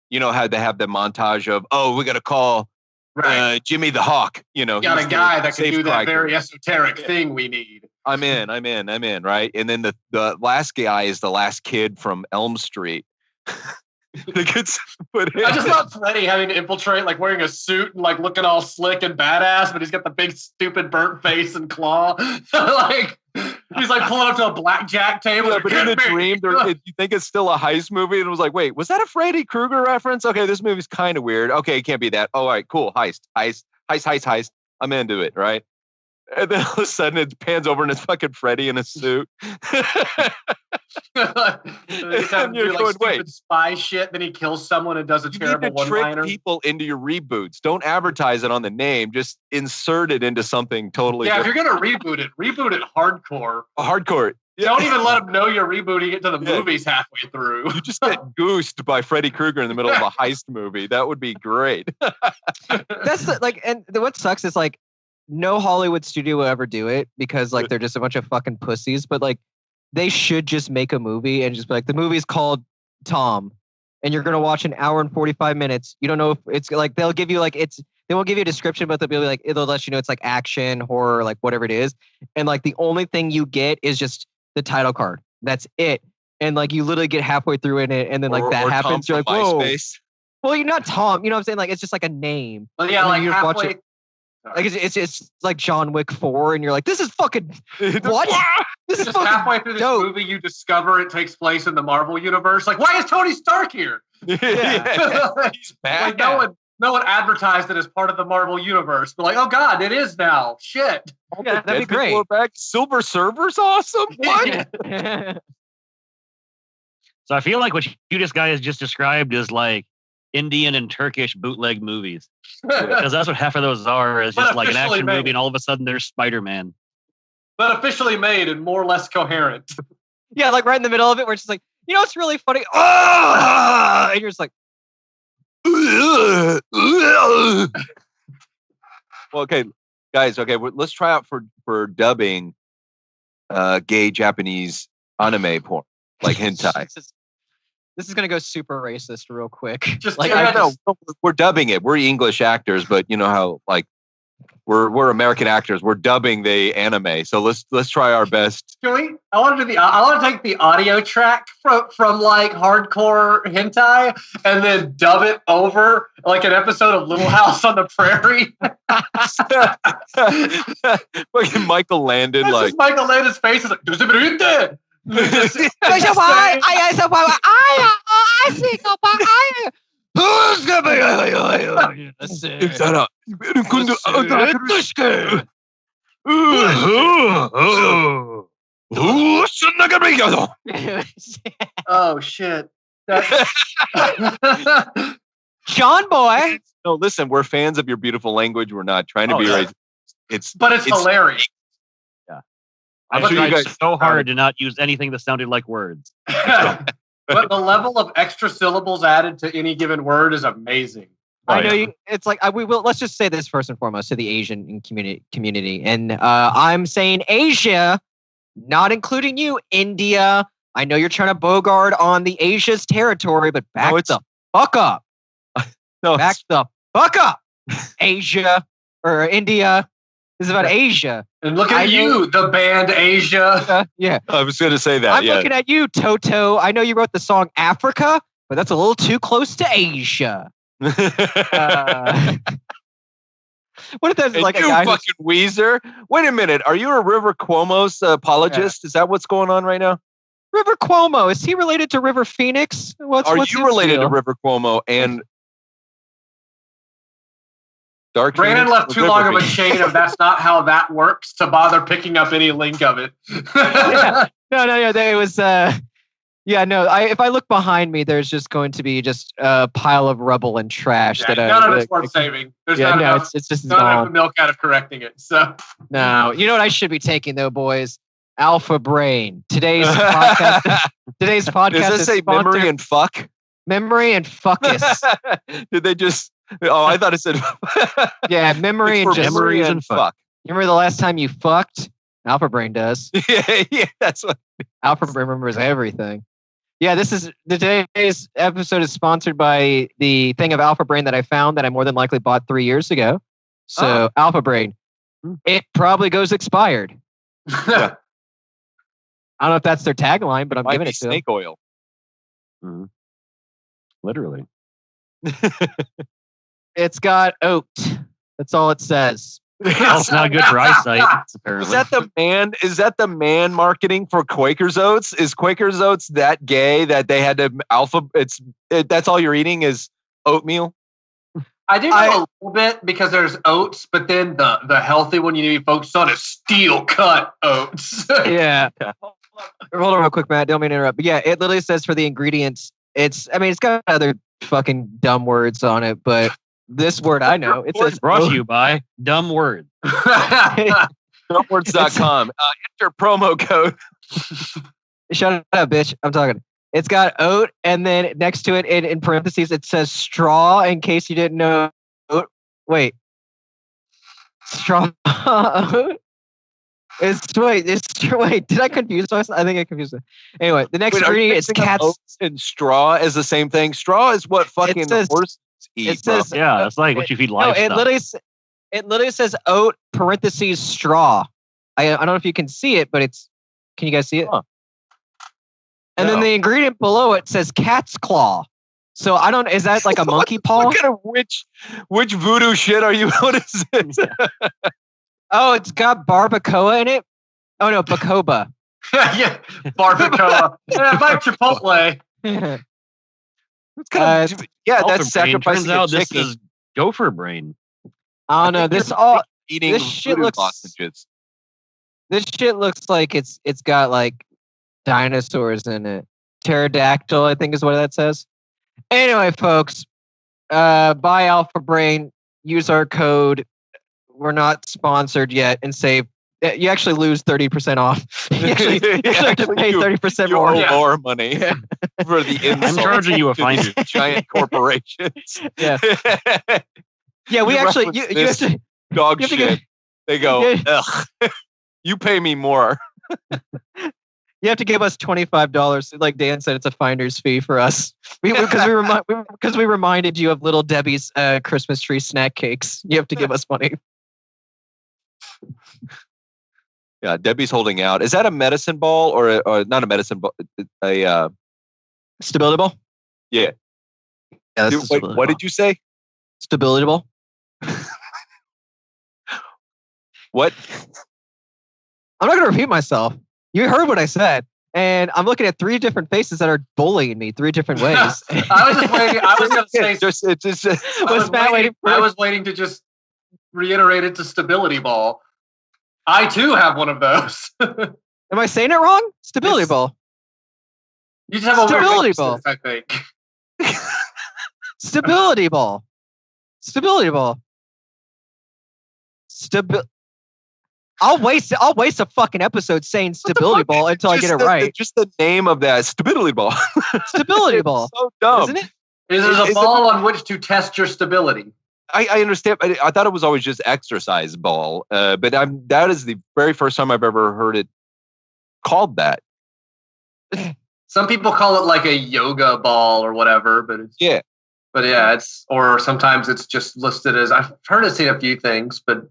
[SPEAKER 2] You know how they have the montage of, we got to call Jimmy the Hawk. You know,
[SPEAKER 4] got a guy that can do that very esoteric thing we need.
[SPEAKER 2] I'm in, right? And then the last guy is the last kid from Elm Street.
[SPEAKER 4] I just thought Freddy having to infiltrate, like wearing a suit and like looking all slick and badass, but he's got the big stupid burnt face and claw. Like he's like pulling up to a blackjack table.
[SPEAKER 2] Yeah, but in a dream, you think it's still a heist movie, and it was like, wait, was that a Freddy Krueger reference? Okay, this movie's kind of weird. Okay, it can't be that. Oh, all right, cool. Heist. I'm into it, right? And then all of a sudden it pans over and it's fucking Freddy in a suit.
[SPEAKER 4] And you're going, wait, spy shit. Then he kills someone and does a terrible one-liner.
[SPEAKER 2] Trick people into your reboots. Don't advertise it on the name. Just insert it into something totally.
[SPEAKER 4] Yeah, different. If you're gonna reboot it hardcore.
[SPEAKER 2] Hardcore. Yeah.
[SPEAKER 4] Don't even let them know you're rebooting it to the movies halfway through.
[SPEAKER 2] You just get goosed by Freddy Krueger in the middle of a heist movie. That would be great.
[SPEAKER 3] That's what sucks is like no Hollywood studio will ever do it because like they're just a bunch of fucking pussies. But like they should just make a movie and just be like, the movie's called Tom, and you're gonna watch an hour and 45 minutes. You don't know if it's like they won't give you a description, but they'll be like, it'll let you know it's like action, horror, like whatever it is. And like the only thing you get is just the title card. That's it. And like you literally get halfway through in it, and then like that happens. You're like, whoa. MySpace. Well, you're not Tom. You know what I'm saying? Like it's just like a name.
[SPEAKER 4] Well, yeah, like halfway.
[SPEAKER 3] Like it's like John Wick 4, and you're like, this is fucking what? This is fucking
[SPEAKER 4] halfway through this movie, you discover it takes place in the Marvel universe. Like, why is Tony Stark here?
[SPEAKER 2] Yeah. He's bad.
[SPEAKER 4] Like no one advertised it as part of the Marvel universe. But like, oh god, it is now. Shit.
[SPEAKER 3] Yeah, that'd be great.
[SPEAKER 2] Back. Silver Surfer's awesome. What?
[SPEAKER 1] So I feel like what you guys just described is like Indian and Turkish bootleg movies, because that's what half of those are. Is just like an action movie, and all of a sudden there's Spider-Man.
[SPEAKER 4] But officially made and more or less coherent.
[SPEAKER 3] Yeah, like right in the middle of it, where it's just like, you know, it's really funny. And you're just like,
[SPEAKER 2] well, okay, guys. Okay, let's try out for dubbing gay Japanese anime porn, like hentai.
[SPEAKER 3] This is gonna go super racist real quick.
[SPEAKER 4] Just
[SPEAKER 2] like I know we're dubbing it. We're English actors, but you know how like we're American actors. We're dubbing the anime. So let's try our best.
[SPEAKER 4] I want to take the audio track from like hardcore hentai and then dub it over like an episode of Little House on the Prairie.
[SPEAKER 2] Fucking Michael Landon,
[SPEAKER 4] that's
[SPEAKER 2] like
[SPEAKER 4] Michael Landon's face is like, oh shit.
[SPEAKER 3] John boy.
[SPEAKER 2] No, listen, we're fans of your beautiful language. We're not trying to be racist. It's
[SPEAKER 4] hilarious.
[SPEAKER 1] Yeah. I tried so hard to not use anything that sounded like words.
[SPEAKER 4] But the level of extra syllables added to any given word is amazing.
[SPEAKER 3] I know you. It's like we will. Let's just say this first and foremost to the Asian community, and I'm saying Asia, not including you, India. I know you're trying to bogart on the Asia's territory, but back the fuck up. Back the fuck up, Asia or India. This is about Asia.
[SPEAKER 4] And look at you, the band Asia.
[SPEAKER 3] Yeah,
[SPEAKER 2] I was going to say that.
[SPEAKER 3] I'm looking at you, Toto. I know you wrote the song Africa, but that's a little too close to Asia. What if that's like a guy
[SPEAKER 2] fucking Weezer? Wait a minute. Are you a River Cuomo's apologist? Yeah. Is that what's going on right now?
[SPEAKER 3] River Cuomo, is he related to River Phoenix?
[SPEAKER 2] Are you related to River Cuomo and Dark
[SPEAKER 4] Brandon left too long of a chain of that's not how that works to bother picking up any link of it.
[SPEAKER 3] Yeah. No. It was if I look behind me, there's just going to be just a pile of rubble and trash.
[SPEAKER 4] None of it's worth saving. There's not enough,
[SPEAKER 3] it's just
[SPEAKER 4] not enough milk out of correcting it. So
[SPEAKER 3] no, you know what I should be taking though, boys? Alpha Brain. Today's podcast. Does this say
[SPEAKER 2] memory and fuck?
[SPEAKER 3] Memory and fuckus.
[SPEAKER 2] Did they just? Oh, I thought it said.
[SPEAKER 3] Yeah, memory and just
[SPEAKER 2] memories and fuck.
[SPEAKER 3] You remember the last time you fucked? Alpha Brain does.
[SPEAKER 2] Yeah, that's what.
[SPEAKER 3] Alpha Brain remembers everything. Yeah, today's episode is sponsored by the thing of Alpha Brain that I found that I more than likely bought 3 years ago. So Alpha Brain, it probably goes expired.
[SPEAKER 2] Yeah.
[SPEAKER 3] I don't know if that's their tagline, but I'm giving it to
[SPEAKER 2] snake oil.
[SPEAKER 1] Mm-hmm. Literally.
[SPEAKER 3] It's got oat. That's all it says.
[SPEAKER 1] It's not good for eyesight. Apparently.
[SPEAKER 2] Is that the man marketing for Quaker's Oats? Is Quaker's Oats that gay that they had to that's all you're eating is oatmeal?
[SPEAKER 4] I do know a little bit because there's oats, but then the healthy one you need to be focused on is steel cut oats.
[SPEAKER 3] Yeah. Hold on real quick, Matt. Don't mean to interrupt. But yeah, it literally says for the ingredients, it's got other fucking dumb words on it, but this word I know. It says
[SPEAKER 1] brought to you by Dumb Word.
[SPEAKER 2] Dumbwords.com. Enter promo code.
[SPEAKER 3] Shut up, bitch. I'm talking. It's got oat, and then next to it in parentheses it says straw. In case you didn't know. Wait. Straw. Wait. Did I confuse myself? I think I confused it. Anyway, the next ingredient is cats.
[SPEAKER 2] Oats and straw is the same thing. Straw is what fucking horses eat.
[SPEAKER 3] It says,
[SPEAKER 1] yeah, it's like what you feed livestock.
[SPEAKER 3] No, it literally says oat parentheses straw. I don't know if you can see it, but can you guys see it? Huh. And then the ingredient below it says cat's claw. So I don't. Is that like a monkey paw?
[SPEAKER 2] What kind of which voodoo shit are you? What is it?
[SPEAKER 3] Oh, it's got barbacoa in it. Oh no, bacoba.
[SPEAKER 4] Yeah, barbacoa. Like Chipotle.
[SPEAKER 2] It's kind of, that's sacrificing.
[SPEAKER 1] Turns out this is gopher brain.
[SPEAKER 3] I don't know. This shit looks.
[SPEAKER 2] Sausages.
[SPEAKER 3] This shit looks like it's got like dinosaurs in it. Pterodactyl, I think is what that says. Anyway, folks, buy Alpha Brain. Use our code. We're not sponsored yet, and save. You actually lose 30% off. You actually have to pay 30% more.
[SPEAKER 2] More money for the insult.
[SPEAKER 1] I'm charging you a fine.
[SPEAKER 2] Giant corporations.
[SPEAKER 3] Yeah. Yeah, we actually you have to
[SPEAKER 2] dog shit. They go, ugh. You pay me more.
[SPEAKER 3] You have to give us $25. Like Dan said, it's a finder's fee for us. Because we reminded you of Little Debbie's Christmas tree snack cakes. You have to give us money.
[SPEAKER 2] Yeah, Debbie's holding out. Is that a medicine ball or not a medicine ball? A
[SPEAKER 3] stability ball?
[SPEAKER 2] Yeah. Wait, what did you say?
[SPEAKER 3] Stability ball.
[SPEAKER 2] What?
[SPEAKER 3] I'm not going to repeat myself. You heard what I said. And I'm looking at 3 different faces that are bullying me 3 different ways.
[SPEAKER 4] I was just waiting. I was going to say. I was waiting to just reiterate it to stability ball. I too have one of those.
[SPEAKER 3] Am I saying it wrong? Stability ball.
[SPEAKER 4] You just have a
[SPEAKER 3] stability ball.
[SPEAKER 4] I think.
[SPEAKER 3] Stability ball. Stability ball. I'll waste a fucking episode saying stability ball until I get it right.
[SPEAKER 2] Just the name of that stability ball.
[SPEAKER 3] Stability ball.
[SPEAKER 2] So dumb.
[SPEAKER 3] Isn't it?
[SPEAKER 4] There's a ball on which to test your stability.
[SPEAKER 2] I understand. I thought it was always just exercise ball, but that is the very first time I've ever heard it called that.
[SPEAKER 4] Some people call it like a yoga ball or whatever, but or sometimes it's just listed as, I've heard it say a few things, but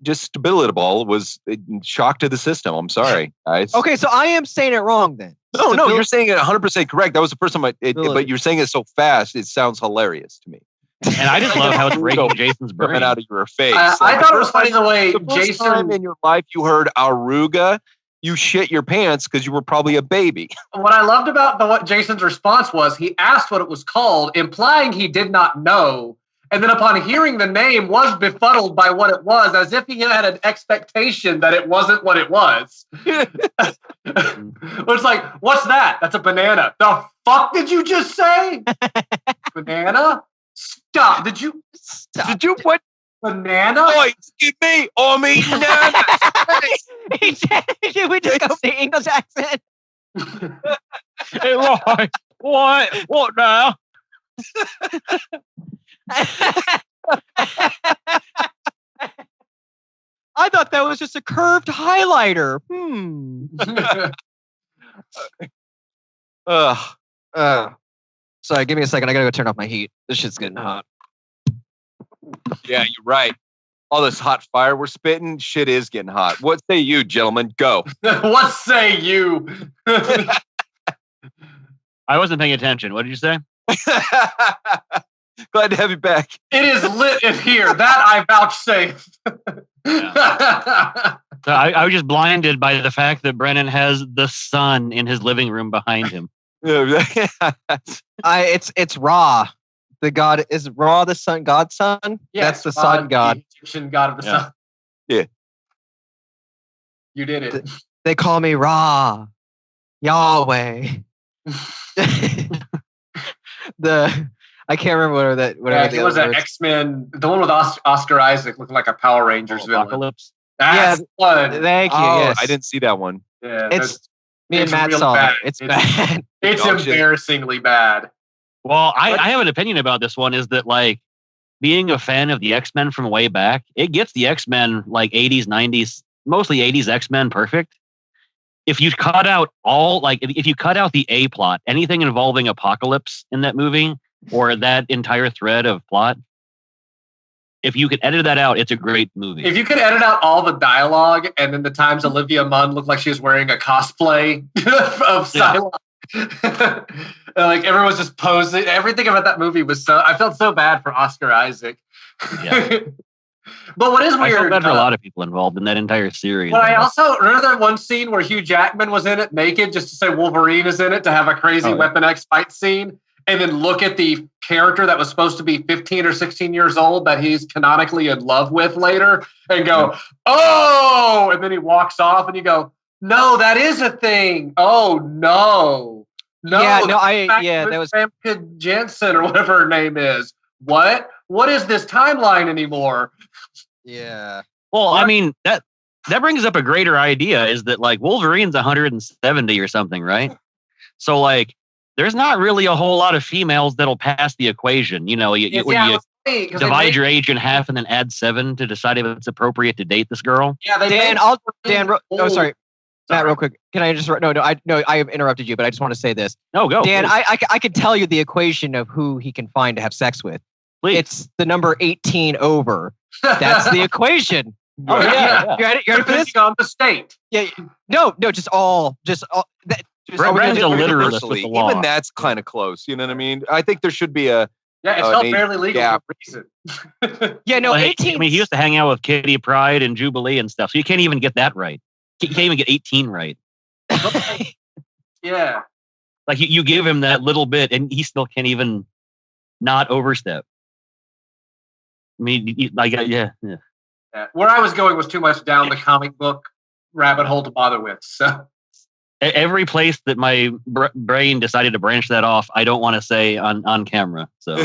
[SPEAKER 2] just Stabilitibul was a shock to the system. I'm sorry, guys.
[SPEAKER 3] Okay, so I am saying it wrong then.
[SPEAKER 2] No, you're saying it 100% correct. That was the first time but you're saying it so fast, it sounds hilarious to me.
[SPEAKER 1] And I just love how it's breaking Jason's brain
[SPEAKER 2] coming out of your face.
[SPEAKER 4] I thought it was funny the way
[SPEAKER 2] first time in your life you heard Aruga, you shit your pants because you were probably a baby.
[SPEAKER 4] What I loved about what Jason's response was, he asked what it was called, implying he did not know. And then upon hearing the name, was befuddled by what it was, as if he had an expectation that it wasn't what it was. It's like, what's that? That's a banana. The fuck did you just say? Banana? Stop. Did you
[SPEAKER 2] what?
[SPEAKER 4] Banana?
[SPEAKER 2] Oh, excuse me. Oh, me. Banana.
[SPEAKER 3] Should we just go with the English accent?
[SPEAKER 1] Hey, Roy, what now?
[SPEAKER 3] I thought that was just a curved highlighter. Sorry, give me a second. I gotta go turn off my heat. This shit's getting hot.
[SPEAKER 2] Yeah, you're right. All this hot fire we're spitting, shit is getting hot. What say you, gentlemen? Go.
[SPEAKER 4] What say you?
[SPEAKER 1] I wasn't paying attention. What did you say?
[SPEAKER 2] Glad to have you back.
[SPEAKER 4] It is lit in here. That I vouchsafe.
[SPEAKER 1] So I was just blinded by the fact that Brennan has the sun in his living room behind him.
[SPEAKER 3] It's Ra. The god is Ra, the sun, God's son.
[SPEAKER 4] Yeah,
[SPEAKER 3] that's the sun god.
[SPEAKER 4] The Egyptian god of the sun.
[SPEAKER 2] Yeah.
[SPEAKER 4] You did it.
[SPEAKER 3] They call me Ra, Yahweh. I can't remember what
[SPEAKER 4] it was an X-Men, the one with Oscar Isaac looking like a Power Rangers villain.
[SPEAKER 1] Apocalypse.
[SPEAKER 3] Thank you. Yes.
[SPEAKER 2] I didn't see that one.
[SPEAKER 3] Yeah, me and Matt saw it. It's bad.
[SPEAKER 4] It's embarrassingly bad.
[SPEAKER 1] Well, I have an opinion about this one. Is that like being a fan of the X-Men from way back? It gets the X-Men like 80s, 90s, mostly 80s X-Men perfect. If you cut out if you cut out the A plot, anything involving Apocalypse in that movie or that entire thread of plot, if you could edit that out, it's a great movie.
[SPEAKER 4] If you could edit out all the dialogue and then the times Olivia Munn looked like she was wearing a cosplay of Psylocke. Like everyone's just posing. Everything about that movie was I felt so bad for Oscar Isaac. Yeah. But what is weird,
[SPEAKER 1] I felt bad for a lot of people involved in that entire series.
[SPEAKER 4] But I also remember that one scene where Hugh Jackman was in it naked just to say Wolverine is in it to have a crazy Weapon X fight scene, and then look at the character that was supposed to be 15 or 16 years old that he's canonically in love with later, and go, oh, and then he walks off, and you go, no, that is a thing. Oh no,
[SPEAKER 3] that was
[SPEAKER 4] Famke Janssen or whatever her name is. What is this timeline anymore?
[SPEAKER 3] Yeah.
[SPEAKER 1] Well, I mean, that brings up a greater idea, is that like Wolverine's 170 or something, right? So like there's not really a whole lot of females that'll pass the equation. You know, you divide your age in half and then add 7 to decide if it's appropriate to date this girl.
[SPEAKER 4] Yeah,
[SPEAKER 3] sorry. Matt, real quick. Can I just I have interrupted you, but I just want to say this.
[SPEAKER 1] No, go.
[SPEAKER 3] Dan, I can tell you the equation of who he can find to have sex with.
[SPEAKER 1] Please.
[SPEAKER 3] It's the number 18 over. That's the equation.
[SPEAKER 1] Oh yeah.
[SPEAKER 3] You ready for this?
[SPEAKER 4] On the state.
[SPEAKER 3] Yeah. No, just all.
[SPEAKER 1] Brandon's a literalist with the law.
[SPEAKER 2] Even that's kind of close. You know what I mean? I think there should be a.
[SPEAKER 4] Yeah, it's not fairly legal for a reason.
[SPEAKER 3] Yeah, no, 18.
[SPEAKER 1] I mean, he used to hang out with Kitty Pryde and Jubilee and stuff, so you can't even get that right. You can't even get 18 right.
[SPEAKER 4] Yeah.
[SPEAKER 1] Like you give him that little bit, and he still can't even not overstep. I mean, yeah.
[SPEAKER 4] Where I was going was too much down the comic book rabbit hole to bother with. So
[SPEAKER 1] every place that my brain decided to branch that off, I don't want to say on camera. So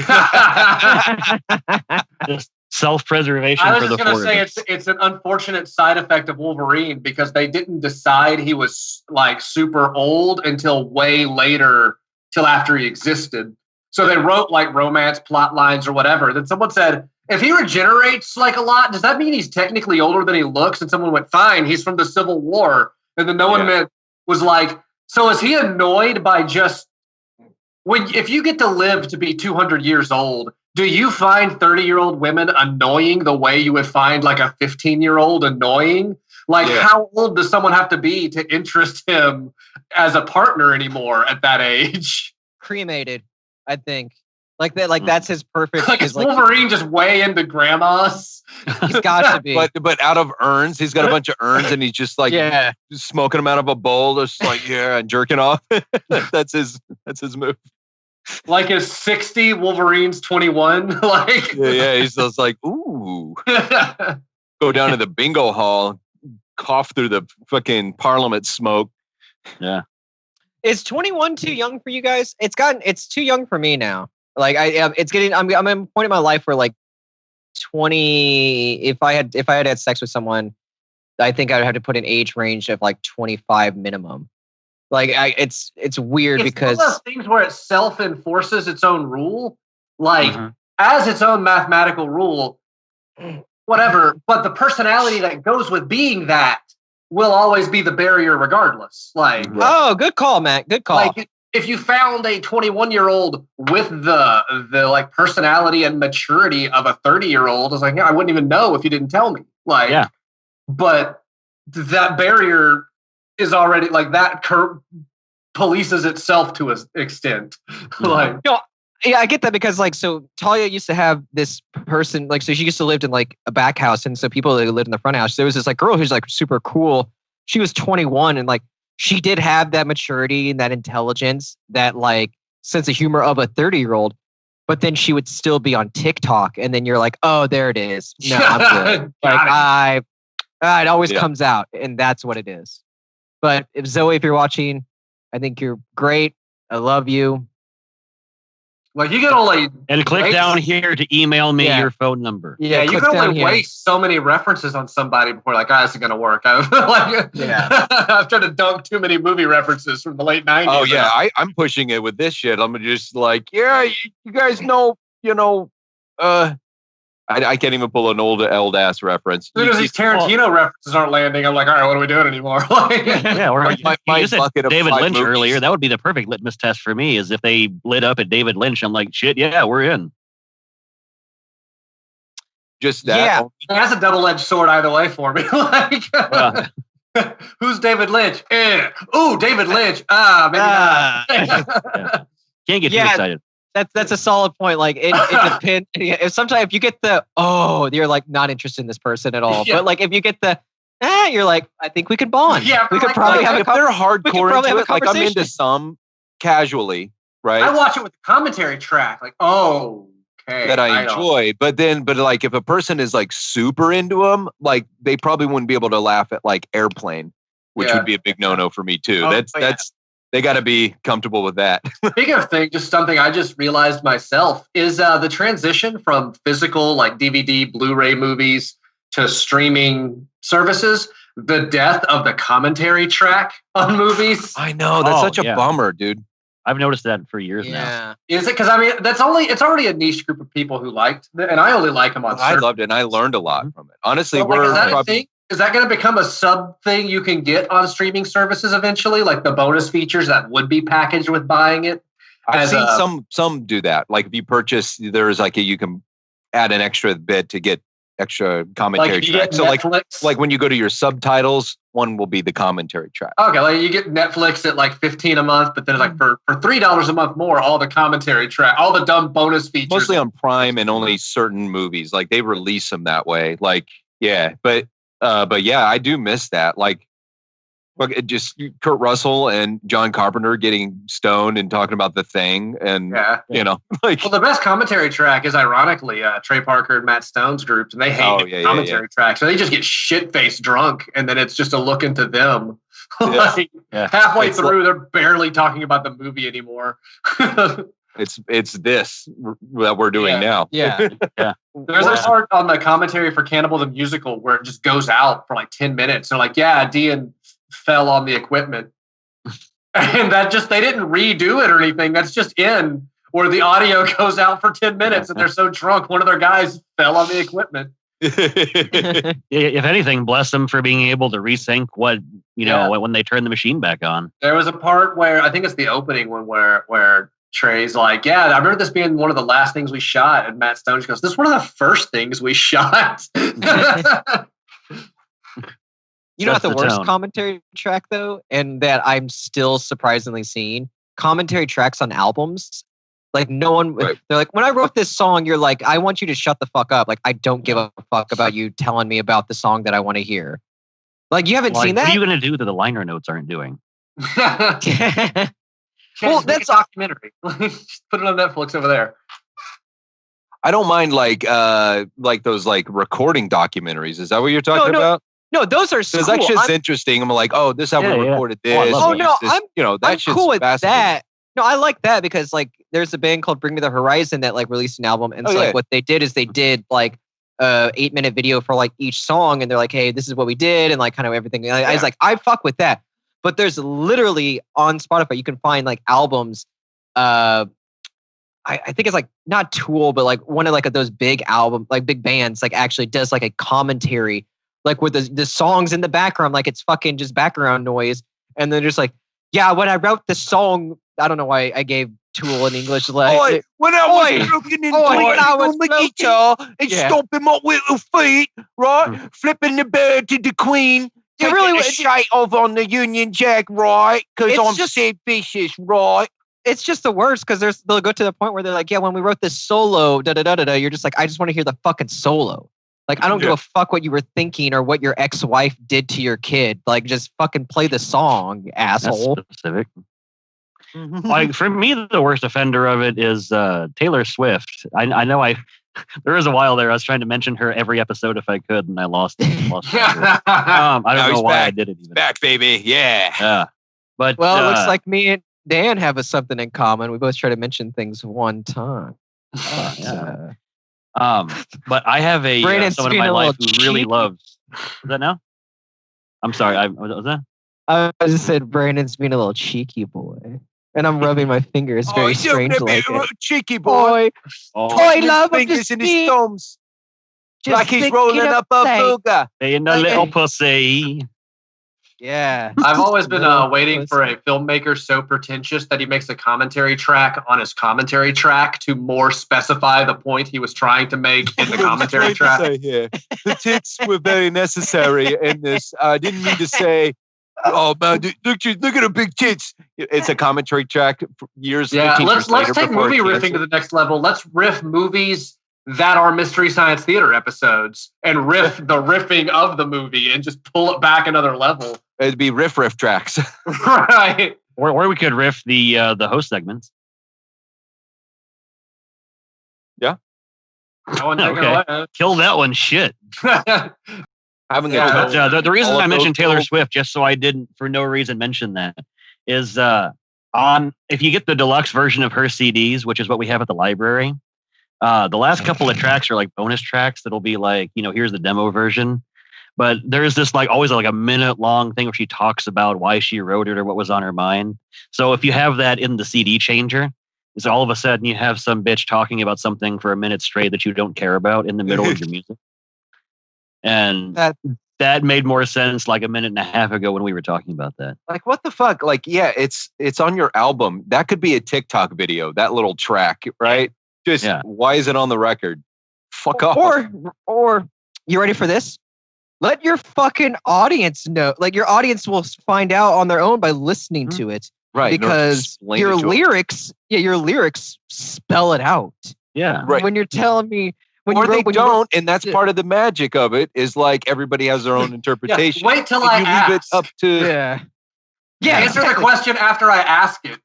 [SPEAKER 1] just self-preservation for the four of us. I was going to say
[SPEAKER 4] it's an unfortunate side effect of Wolverine because they didn't decide he was like super old until way later, till after he existed. So they wrote like romance plot lines or whatever. Then someone said, if he regenerates like a lot, does that mean he's technically older than he looks? And someone went, fine, he's from the Civil War. And then no one was like, so is he annoyed by just if you get to live to be 200 years old, do you find 30-year-old women annoying the way you would find like a 15-year-old annoying? Like, how old does someone have to be to interest him as a partner anymore at that age?
[SPEAKER 3] Cremated, I think. Like that, like that's his perfect.
[SPEAKER 4] Like, is Wolverine just way into grandmas?
[SPEAKER 3] He's got to be.
[SPEAKER 2] But out of urns, he's got a bunch of urns, and he's just like smoking them out of a bowl, just like and jerking off. That's his move.
[SPEAKER 4] Like his 60, Wolverine's 21. Like
[SPEAKER 2] he's just like, ooh. Go down to the bingo hall, cough through the fucking Parliament smoke.
[SPEAKER 1] Yeah.
[SPEAKER 3] Is 21 too young for you guys? It's too young for me now. Like I'm at a point in my life where like 20, if I had sex with someone, I think I'd have to put an age range of like 25 minimum. Like it's weird because
[SPEAKER 4] it's one of those things where it self-enforces its own rule, like as its own mathematical rule, whatever. But the personality that goes with being that will always be the barrier regardless. Like,
[SPEAKER 3] oh, good call, Matt. Good call.
[SPEAKER 4] Like, if you found a 21-year-old with the like personality and maturity of a 30-year-old, I was like, I wouldn't even know if you didn't tell me. Like, but that barrier is already like that polices itself to an extent. Like,
[SPEAKER 3] yeah, I get that because like, so Talia used to have this person, like, so she used to live in like a back house. And so people that lived in the front house, there was this like girl who's like super cool. She was 21 and like, she did have that maturity and that intelligence, that like sense of humor of a 30-year-old, but then she would still be on TikTok. And then you're like, oh, there it is. No, I'm good. Like it always comes out, and that's what it is. But if Zoe, if you're watching, I think you're great. I love you.
[SPEAKER 4] Like you can only
[SPEAKER 1] click down here to email me your phone number.
[SPEAKER 4] Yeah, you can only waste so many references on somebody before like, this isn't gonna work. I've tried to dunk too many movie references from the late 90s.
[SPEAKER 2] Oh yeah, I'm pushing it with this shit. I'm just like, you guys know, I can't even pull an old ass reference.
[SPEAKER 4] As soon as these Tarantino references aren't landing, I'm like, all right, what are we doing anymore?
[SPEAKER 1] Or you said David Lynch earlier. That would be the perfect litmus test for me, is if they lit up at David Lynch. I'm like, shit, yeah, we're in.
[SPEAKER 2] Just that.
[SPEAKER 4] Yeah, that's a double-edged sword either way for me. Like, who's David Lynch? Ooh, David Lynch. Maybe not.
[SPEAKER 1] Can't get too excited.
[SPEAKER 3] That's a solid point. Like it depends. If sometimes if you get the you're like not interested in this person at all. But like if you get the you're like, I think we could bond.
[SPEAKER 4] Yeah,
[SPEAKER 3] we could probably have
[SPEAKER 2] if they're hardcore into it. Like I'm into some casually, right?
[SPEAKER 4] I watch it with the commentary track. Like, okay,
[SPEAKER 2] that I enjoy. But like if a person is like super into them, like they probably wouldn't be able to laugh at like Airplane, which would be a big no for me too. That's they got to be comfortable with that.
[SPEAKER 4] Speaking of things, just something I just realized myself is the transition from physical, like DVD, Blu-ray movies to streaming services, the death of the commentary track on movies.
[SPEAKER 2] I know. That's such a bummer, dude.
[SPEAKER 1] I've noticed that for years now.
[SPEAKER 4] Is it? Because I mean, it's already a niche group of people who liked it, and I only like them on
[SPEAKER 2] I loved it, and I learned a lot from it. Honestly,
[SPEAKER 4] is that going to become a sub thing you can get on streaming services eventually? Like the bonus features that would be packaged with buying it?
[SPEAKER 2] I've seen some do that. Like if you purchase, there's like you can add an extra bit to get extra commentary track. So like when you go to your subtitles, one will be the commentary track.
[SPEAKER 4] Okay, like you get Netflix at like $15 a month, but then like for $3 a month more, all the commentary track, all the dumb bonus features.
[SPEAKER 2] Mostly on Prime and only certain movies. Like they release them that way. Like but yeah, I do miss that. Like it just Kurt Russell and John Carpenter getting stoned and talking about The Thing, and like. Well,
[SPEAKER 4] the best commentary track is ironically Trey Parker and Matt Stone's groups, and they hate the commentary track, so they just get shit-faced drunk, and then it's just a look into them. Halfway through, they're barely talking about the movie anymore.
[SPEAKER 2] It's this that we're doing now.
[SPEAKER 3] Yeah.
[SPEAKER 4] There's a part on the commentary for Cannibal the Musical where it just goes out for like 10 minutes. They're like, Dean fell on the equipment. And that they didn't redo it or anything. That's just in where the audio goes out for 10 minutes and they're so drunk, one of their guys fell on the equipment.
[SPEAKER 1] If anything, bless them for being able to resync what, when they turn the machine back on.
[SPEAKER 4] There was a part where, I think it's the opening one where Trey's like, yeah, I remember this being one of the last things we shot. And Matt Stone goes, this is one of the first things we shot.
[SPEAKER 3] You know what the worst commentary track, though? And that I'm still surprisingly seeing? Commentary tracks on albums. Like, no one, they're like, when I wrote this song, you're like, I want you to shut the fuck up. Like, I don't give a fuck about you telling me about the song that I want to hear. Like, you haven't seen that?
[SPEAKER 1] What are you going to do that the liner notes aren't doing?
[SPEAKER 4] Well, that's a documentary. Just put it on Netflix over there.
[SPEAKER 2] I don't mind like those like recording documentaries. Is that what you're talking about?
[SPEAKER 3] No, those are cool.
[SPEAKER 2] Because that shit's interesting. I'm like, oh, this is how we recorded this.
[SPEAKER 3] I'm cool with that. No, I like that because like there's a band called Bring Me the Horizon that like released an album, and like what they did is they did like 8-minute video for like each song, and they're like, hey, this is what we did, and like kind of everything. I was like, I fuck with that. But there's literally on Spotify you can find like albums. I think it's like not Tool, but like one of like those big album, like big bands, like actually does like a commentary, like with the songs in the background, like it's fucking just background noise. And then just like, yeah, when I wrote the song, I don't know why I gave Tool in English. Like,
[SPEAKER 5] when I was looking on the guitar and stomping my little feet, right? Flipping the bird to the queen. Taking really a shite off on the Union Jack, right? Because I'm Sid Vicious, right?
[SPEAKER 3] It's just the worst because they'll go to the point where they're like, yeah, when we wrote this solo, you're just like, I just want to hear the fucking solo. Like, I don't give a fuck what you were thinking or what your ex-wife did to your kid. Like, just fucking play the song, asshole.
[SPEAKER 1] That's specific. Like, for me, the worst offender of it is Taylor Swift. I know there was a while there I was trying to mention her every episode if I could, and I lost it. I don't know why I did it even.
[SPEAKER 2] Back, baby. Yeah.
[SPEAKER 1] But
[SPEAKER 3] it looks like me and Dan have something in common. We both try to mention things one time.
[SPEAKER 1] But I have someone in my life who really loves. Is that now? I'm sorry. Was that?
[SPEAKER 3] I just said Brandon's being a little cheeky boy, and I'm rubbing my fingers very strange like it.
[SPEAKER 5] Cheeky boy.
[SPEAKER 3] I love
[SPEAKER 5] fingers in his thumbs, like he's rolling up a booger.
[SPEAKER 1] Being a little pussy.
[SPEAKER 3] Yeah.
[SPEAKER 4] I've always been waiting for a filmmaker so pretentious that he makes a commentary track on his commentary track to more specify the point he was trying to make in the commentary track.
[SPEAKER 5] The tits were very necessary in this. I didn't mean to say, oh man, look at the big tits.
[SPEAKER 2] It's a commentary track years.
[SPEAKER 4] Yeah, let's take movie riffing to the next level. Let's riff movies that are Mystery Science Theater episodes and riff the riffing of the movie and just pull it back another level.
[SPEAKER 2] It'd be riff tracks.
[SPEAKER 4] Right.
[SPEAKER 1] Or we could riff the host segments.
[SPEAKER 2] Yeah.
[SPEAKER 1] Okay. Kill that one. Shit.
[SPEAKER 2] The
[SPEAKER 1] reason I mentioned Taylor Swift, just so I didn't for no reason mention that, is if you get the deluxe version of her CDs, which is what we have at the library, the last couple of tracks are like bonus tracks that'll be like, here's the demo version. But there's this like always like a minute long thing where she talks about why she wrote it or what was on her mind. So if you have that in the CD changer, it's all of a sudden you have some bitch talking about something for a minute straight that you don't care about in the middle of your music. And that made more sense like a minute and a half ago when we were talking about that.
[SPEAKER 2] Like, what the fuck? Like, yeah, it's on your album. That could be a TikTok video, that little track, right? Just why is it on the record? Fuck off.
[SPEAKER 3] Or you ready for this? Let your fucking audience know. Like, your audience will find out on their own by listening to it.
[SPEAKER 2] Right.
[SPEAKER 3] Because your lyrics spell it out.
[SPEAKER 1] Yeah.
[SPEAKER 2] Right.
[SPEAKER 3] When you're telling me,
[SPEAKER 2] and that's part of the magic of it, is like everybody has their own interpretation.
[SPEAKER 4] Yeah, wait till I ask.
[SPEAKER 2] Leave it up to
[SPEAKER 4] answer the question after I ask it.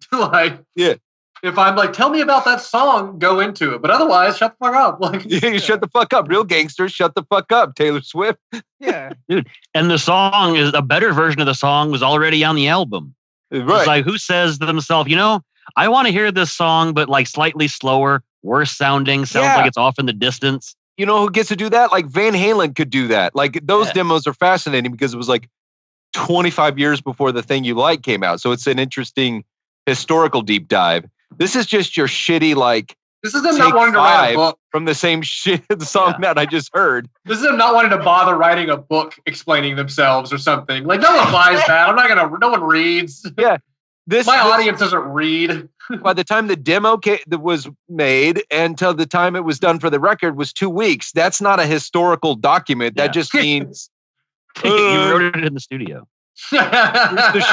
[SPEAKER 4] If I'm like, tell me about that song, go into it. But otherwise, shut the fuck up. Like,
[SPEAKER 2] shut the fuck up. Real gangsters, shut the fuck up. Taylor Swift.
[SPEAKER 3] Yeah.
[SPEAKER 1] Dude. And the song is a better version of the song was already on the album.
[SPEAKER 2] Right.
[SPEAKER 1] It's like, who says to themselves, I want to hear this song, but like slightly slower, worse sounding, sounds like it's off in the distance.
[SPEAKER 2] You know who gets to do that? Like Van Halen could do that. Like those demos are fascinating because it was like 25 years before the thing you like came out. So it's an interesting historical deep dive. This is just your shitty like.
[SPEAKER 4] This is them not wanting to write a book
[SPEAKER 2] from the same shit song that I just heard.
[SPEAKER 4] This is them not wanting to bother writing a book explaining themselves or something. Like no one buys that. No one reads.
[SPEAKER 2] Yeah.
[SPEAKER 4] My audience doesn't read.
[SPEAKER 2] By the time the demo was made until the time it was done for the record was 2 weeks. That's not a historical document. That just means
[SPEAKER 1] you wrote it in the studio.
[SPEAKER 2] the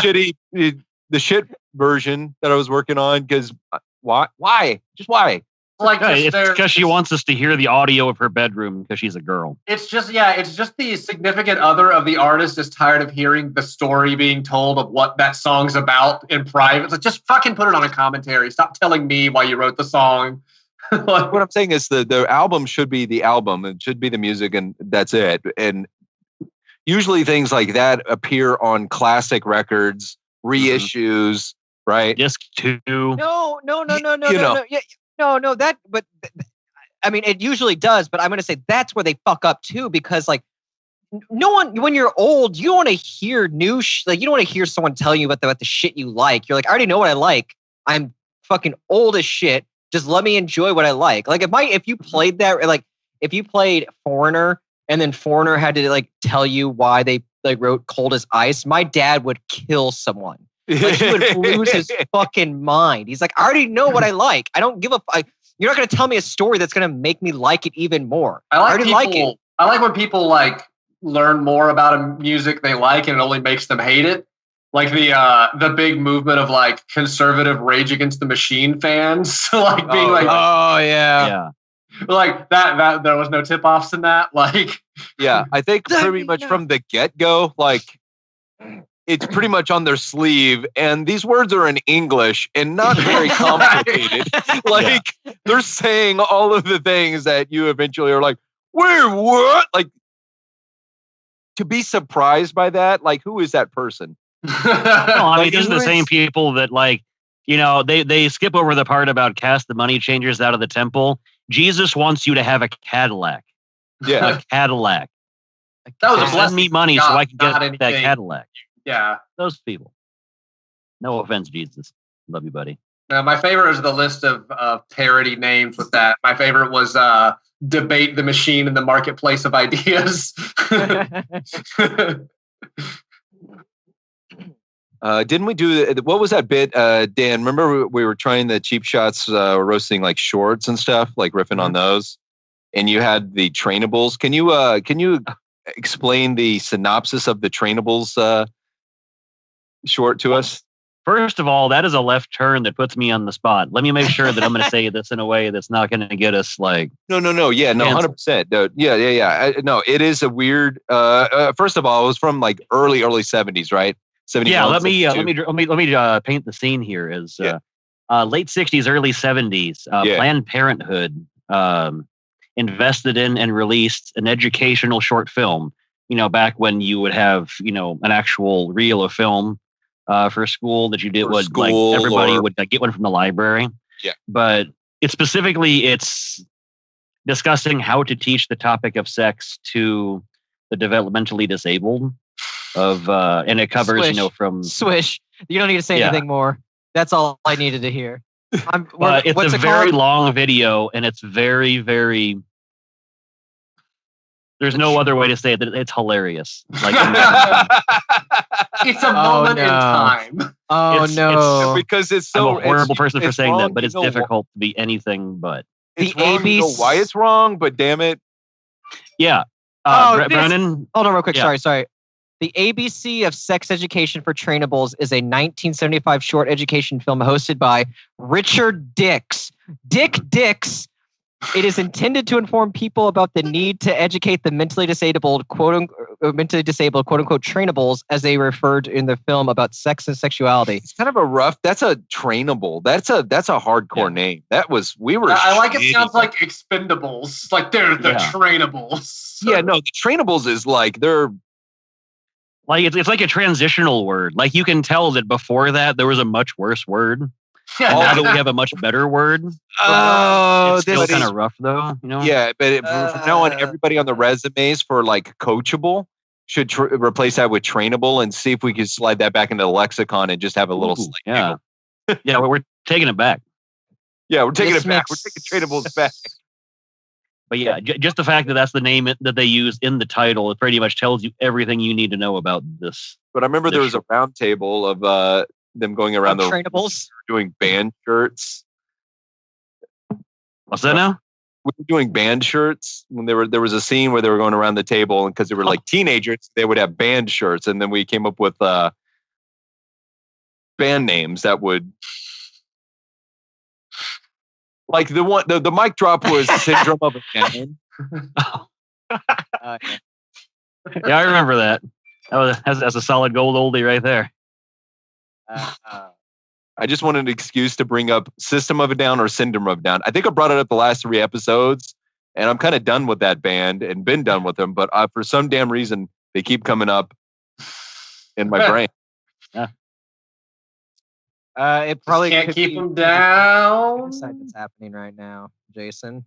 [SPEAKER 2] shit version that I was working on. Because why? Just why?
[SPEAKER 4] Like
[SPEAKER 1] it's because she wants us to hear the audio of her bedroom because she's a girl.
[SPEAKER 4] It's just the significant other of the artist is tired of hearing the story being told of what that song's about in private. It's like, just fucking put it on a commentary. Stop telling me why you wrote the song.
[SPEAKER 2] What I'm saying is the album should be the album. It should be the music, and that's it. And usually things like that appear on classic records, reissues, right?
[SPEAKER 1] Disc 2.
[SPEAKER 3] No. No, but I mean, it usually does, but I'm going to say that's where they fuck up too, because like no one, when you're old, you don't want to hear new like you don't want to hear someone tell you about the shit you like. You're like, I already know what I like. I'm fucking old as shit. Just let me enjoy what I like. Like if you played that, like if you played Foreigner and then Foreigner had to like tell you why they like wrote Cold as Ice, my dad would kill someone. Like he would lose his fucking mind. He's like, I already know what I like. I don't give a fuck. You're not going to tell me a story that's going to make me like it even more. I already like it.
[SPEAKER 4] I like when people like learn more about a music they like and it only makes them hate it. Like the big movement of like conservative Rage Against the Machine fans, like being
[SPEAKER 3] yeah.
[SPEAKER 4] Like that there was no tip-offs in that. Like,
[SPEAKER 2] yeah, I think pretty much from the get-go, like. It's pretty much on their sleeve, and these words are in English and not very complicated. They're saying all of the things that you eventually are like, wait, what? Like, to be surprised by that, like, who is that person?
[SPEAKER 1] I mean, these are the same people that, like, you know, they skip over the part about cast the money changers out of the temple. Jesus wants you to have a Cadillac.
[SPEAKER 2] Yeah.
[SPEAKER 1] A Cadillac.
[SPEAKER 4] That was
[SPEAKER 1] lend me money so I can get that Cadillac.
[SPEAKER 4] Yeah.
[SPEAKER 1] Those people. No offense, Jesus. Love you, buddy.
[SPEAKER 4] My favorite is the list of parody names with that. My favorite was Debate the Machine in the Marketplace of Ideas.
[SPEAKER 2] Didn't we do, what was that bit, Dan? Remember we were trying the cheap shots, roasting like shorts and stuff, like riffing on those? And you had the trainables. Can you explain the synopsis of the trainables short to us?
[SPEAKER 1] First of all, that is a left turn that puts me on the spot. Let me make sure that I'm going to say this in a way that's not going to get us like.
[SPEAKER 2] No. Yeah, no, 100%. No, yeah. No, it is a weird. First of all, it was from like early 70s, right? 70s.
[SPEAKER 1] Yeah. Let me paint the scene here. Is late 60s, early 70s. Planned Parenthood invested in and released an educational short film. You know, back when you would have an actual reel of film. For school that you did was like everybody would get one from the library.
[SPEAKER 2] Yeah.
[SPEAKER 1] But it's discussing how to teach the topic of sex to the developmentally disabled and it covers, from
[SPEAKER 3] Swish. You don't need to say anything more. That's all I needed to hear.
[SPEAKER 1] But it's a very long video and it's very, very, there's no other way to say it. It's hilarious. Like
[SPEAKER 4] it's a moment in time.
[SPEAKER 3] No!
[SPEAKER 2] Because it's so.
[SPEAKER 1] I'm a horrible person for saying that, but it's difficult to be anything but.
[SPEAKER 3] The ABC.
[SPEAKER 2] Why it's wrong, but damn it.
[SPEAKER 1] Yeah. Brennan.
[SPEAKER 3] Hold on, real quick. Yeah. Sorry. The ABC of Sex Education for Trainables is a 1975 short education film hosted by Richard Dix. Dick Dix. It is intended to inform people about the need to educate the mentally disabled, quote unquote, trainables, as they referred in the film about sex and sexuality.
[SPEAKER 2] It's kind of a rough. That's a trainable. That's a hardcore name. That was
[SPEAKER 4] I like it. Sounds like Expendables. Like they're the trainables.
[SPEAKER 2] Yeah, no, the trainables is like they're.
[SPEAKER 1] Like it's like a transitional word. Like you can tell that before that there was a much worse word. Now that we have a much better word. It's still kind of rough though,
[SPEAKER 2] Yeah, but from now on, everybody on the resumes for like coachable should replace that with trainable and see if we can slide that back into the lexicon and just have a little.
[SPEAKER 1] Yeah, we're taking it back.
[SPEAKER 2] Yeah, we're taking it back. We're taking Trainables back.
[SPEAKER 1] But yeah, just the fact that that's the name that they use in the title, it pretty much tells you everything you need to know about this.
[SPEAKER 2] But I remember there was a round table of them going around the
[SPEAKER 3] Trainables
[SPEAKER 2] doing band shirts.
[SPEAKER 1] What's that now?
[SPEAKER 2] We were doing band shirts when there was a scene where they were going around the table, and because they were like teenagers, they would have band shirts, and then we came up with band names that would. Like the mic drop was Syndrome of a Down.
[SPEAKER 1] Yeah, I remember that. That's a solid gold oldie right there.
[SPEAKER 2] I just wanted an excuse to bring up System of a Down or Syndrome of a Down. I think I brought it up the last 3 episodes, and I'm kind of done with that band and been done with them. But for some damn reason, they keep coming up in my brain.
[SPEAKER 1] Yeah.
[SPEAKER 3] It probably
[SPEAKER 4] can't keep them down.
[SPEAKER 3] Genocide that's happening right now, Jason.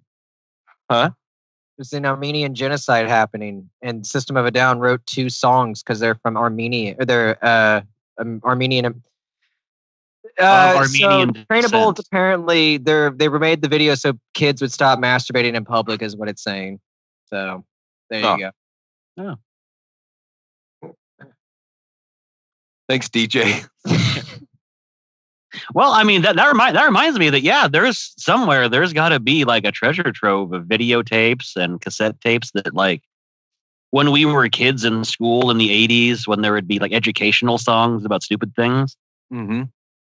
[SPEAKER 2] Huh?
[SPEAKER 3] There's an Armenian genocide happening, and System of a Down wrote 2 songs because they're from Armenia, or they're Armenian.
[SPEAKER 1] Armenian
[SPEAKER 3] Trainables, apparently they made the video so kids would stop masturbating in public, is what it's saying. So there you go.
[SPEAKER 1] Oh.
[SPEAKER 2] Thanks, DJ.
[SPEAKER 1] Well, I mean that reminds me that there's got to be like a treasure trove of videotapes and cassette tapes that, like, when we were kids in school in the 80s, when there would be like educational songs about stupid things.
[SPEAKER 2] Mm-hmm.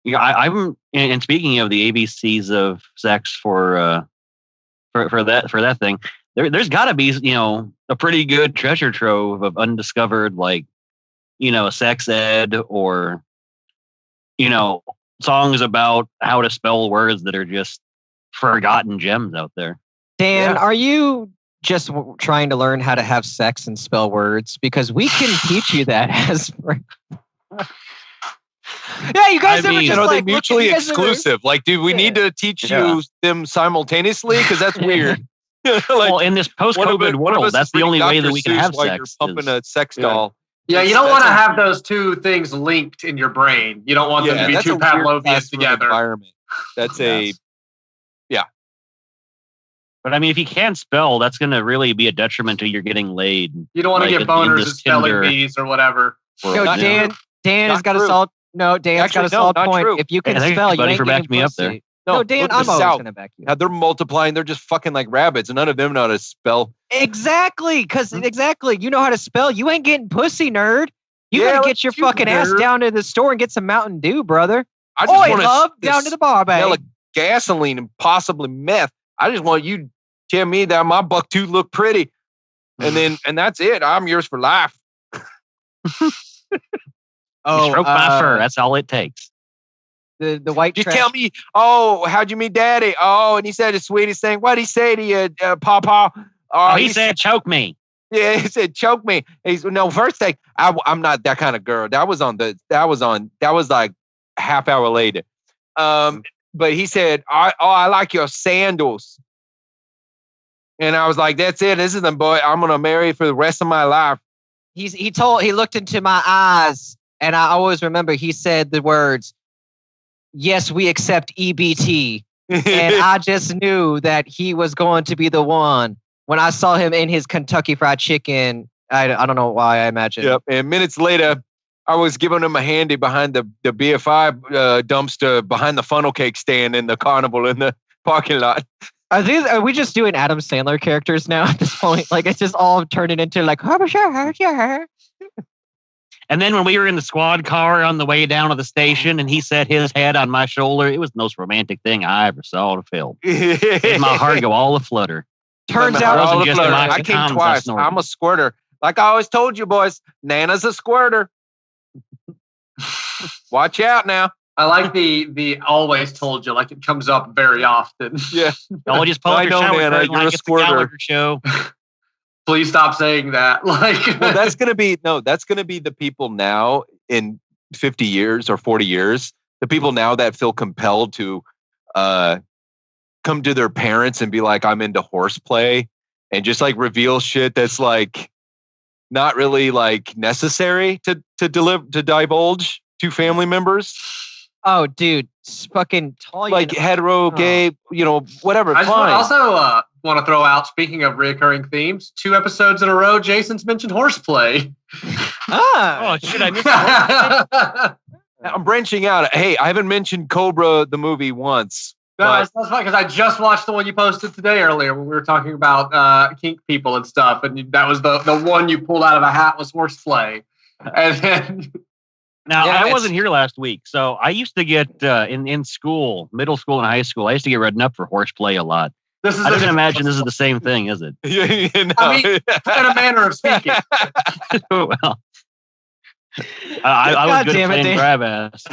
[SPEAKER 1] Yeah, I'm. And speaking of the ABCs of sex for that thing, there's got to be a pretty good treasure trove of undiscovered, like, sex ed or songs about how to spell words that are just forgotten gems out there.
[SPEAKER 3] Dan, are you just trying to learn how to have sex and spell words? Because we can teach you that as. Yeah, you guys ever just
[SPEAKER 2] they're mutually exclusive. Like, do we need to teach you them simultaneously? Because that's weird.
[SPEAKER 1] Well, in this post-COVID world, that's the only way that we can have sex.
[SPEAKER 2] You're pumping a sex doll.
[SPEAKER 4] Yeah, you don't want to have those 2 things linked in your brain. You don't want them to be 2 Pavlovians together.
[SPEAKER 2] Environment. That's
[SPEAKER 1] But I mean, if you can't spell, that's going to really be a detriment to your getting laid.
[SPEAKER 4] You don't want to get boners at spelling bees or whatever.
[SPEAKER 3] Dan has got a solid. No, Dan's got a solid point.
[SPEAKER 2] True.
[SPEAKER 3] If you can spell, you ain't
[SPEAKER 1] for backing me up there.
[SPEAKER 3] No, Dan, I'm always going to back you up.
[SPEAKER 2] They're multiplying. They're just fucking like rabbits, and none of them know how to spell.
[SPEAKER 3] Exactly, you know how to spell. You ain't getting pussy, nerd. You gotta get your fucking ass down to the store and get some Mountain Dew, brother.
[SPEAKER 2] I just want
[SPEAKER 3] down to the bar, babe.
[SPEAKER 2] Smell of gasoline and possibly meth. I just want you to tell me that my buck tooth look pretty, and that's it. I'm yours for life.
[SPEAKER 1] Stroke my fur. That's all it takes.
[SPEAKER 3] The white.
[SPEAKER 2] Just tell me. Oh, how'd you meet Daddy? Oh, and he said the sweetest thing. What'd he say to you, Papa?
[SPEAKER 1] He said, "Choke me."
[SPEAKER 2] Yeah, he said, "Choke me." First thing, I'm not that kind of girl. That was like half hour later. But he said, I like your sandals. And I was like, that's it. This is the boy I'm gonna marry for the rest of my life.
[SPEAKER 3] He looked into my eyes, and I always remember he said the words, "Yes, we accept EBT." And I just knew that he was going to be the one. When I saw him in his Kentucky Fried Chicken, I don't know why, I imagine.
[SPEAKER 2] Yep. And minutes later, I was giving him a handy behind the BFI dumpster behind the funnel cake stand in the carnival in the parking lot.
[SPEAKER 3] Are we just doing Adam Sandler characters now at this point? Like, it's just all turning into like,
[SPEAKER 1] And then when we were in the squad car on the way down to the station and he set his head on my shoulder, it was the most romantic thing I ever saw in a film. Made my heart go all aflutter.
[SPEAKER 3] Turns out
[SPEAKER 2] I came twice. I'm a squirter. Like I always told you boys, Nana's a squirter. Watch out now.
[SPEAKER 4] I like the always told you, like it comes up very often.
[SPEAKER 2] Yeah.
[SPEAKER 1] Y'all just pull up your shower
[SPEAKER 2] Nana, you're a squirter.
[SPEAKER 1] Show.
[SPEAKER 4] Please stop saying that. Like,
[SPEAKER 2] well, that's gonna be the people now in 50 years or 40 years. The people now that feel compelled to come to their parents and be like, I'm into horseplay, and just like reveal shit that's like not really like necessary to divulge to family members.
[SPEAKER 3] Oh, dude, fucking tall.
[SPEAKER 2] Like hetero, gay, whatever.
[SPEAKER 4] I
[SPEAKER 2] Fine.
[SPEAKER 4] also want to throw out, speaking of reoccurring themes, 2 episodes in a row, Jason's mentioned horseplay.
[SPEAKER 1] Oh, shit, I missed horseplay.
[SPEAKER 2] I'm branching out. Hey, I haven't mentioned Cobra, the movie, once.
[SPEAKER 4] No, that's fine, because I just watched the one you posted today earlier when we were talking about kink people and stuff, and that was the one you pulled out of a hat was horseplay. And then...
[SPEAKER 1] Now, I wasn't here last week, so I used to get, in school, middle school and high school, I used to get written up for horseplay a lot. I didn't imagine this is the same thing, is it?
[SPEAKER 4] I mean, in a manner of speaking.
[SPEAKER 1] Well, I was good at playing grab ass.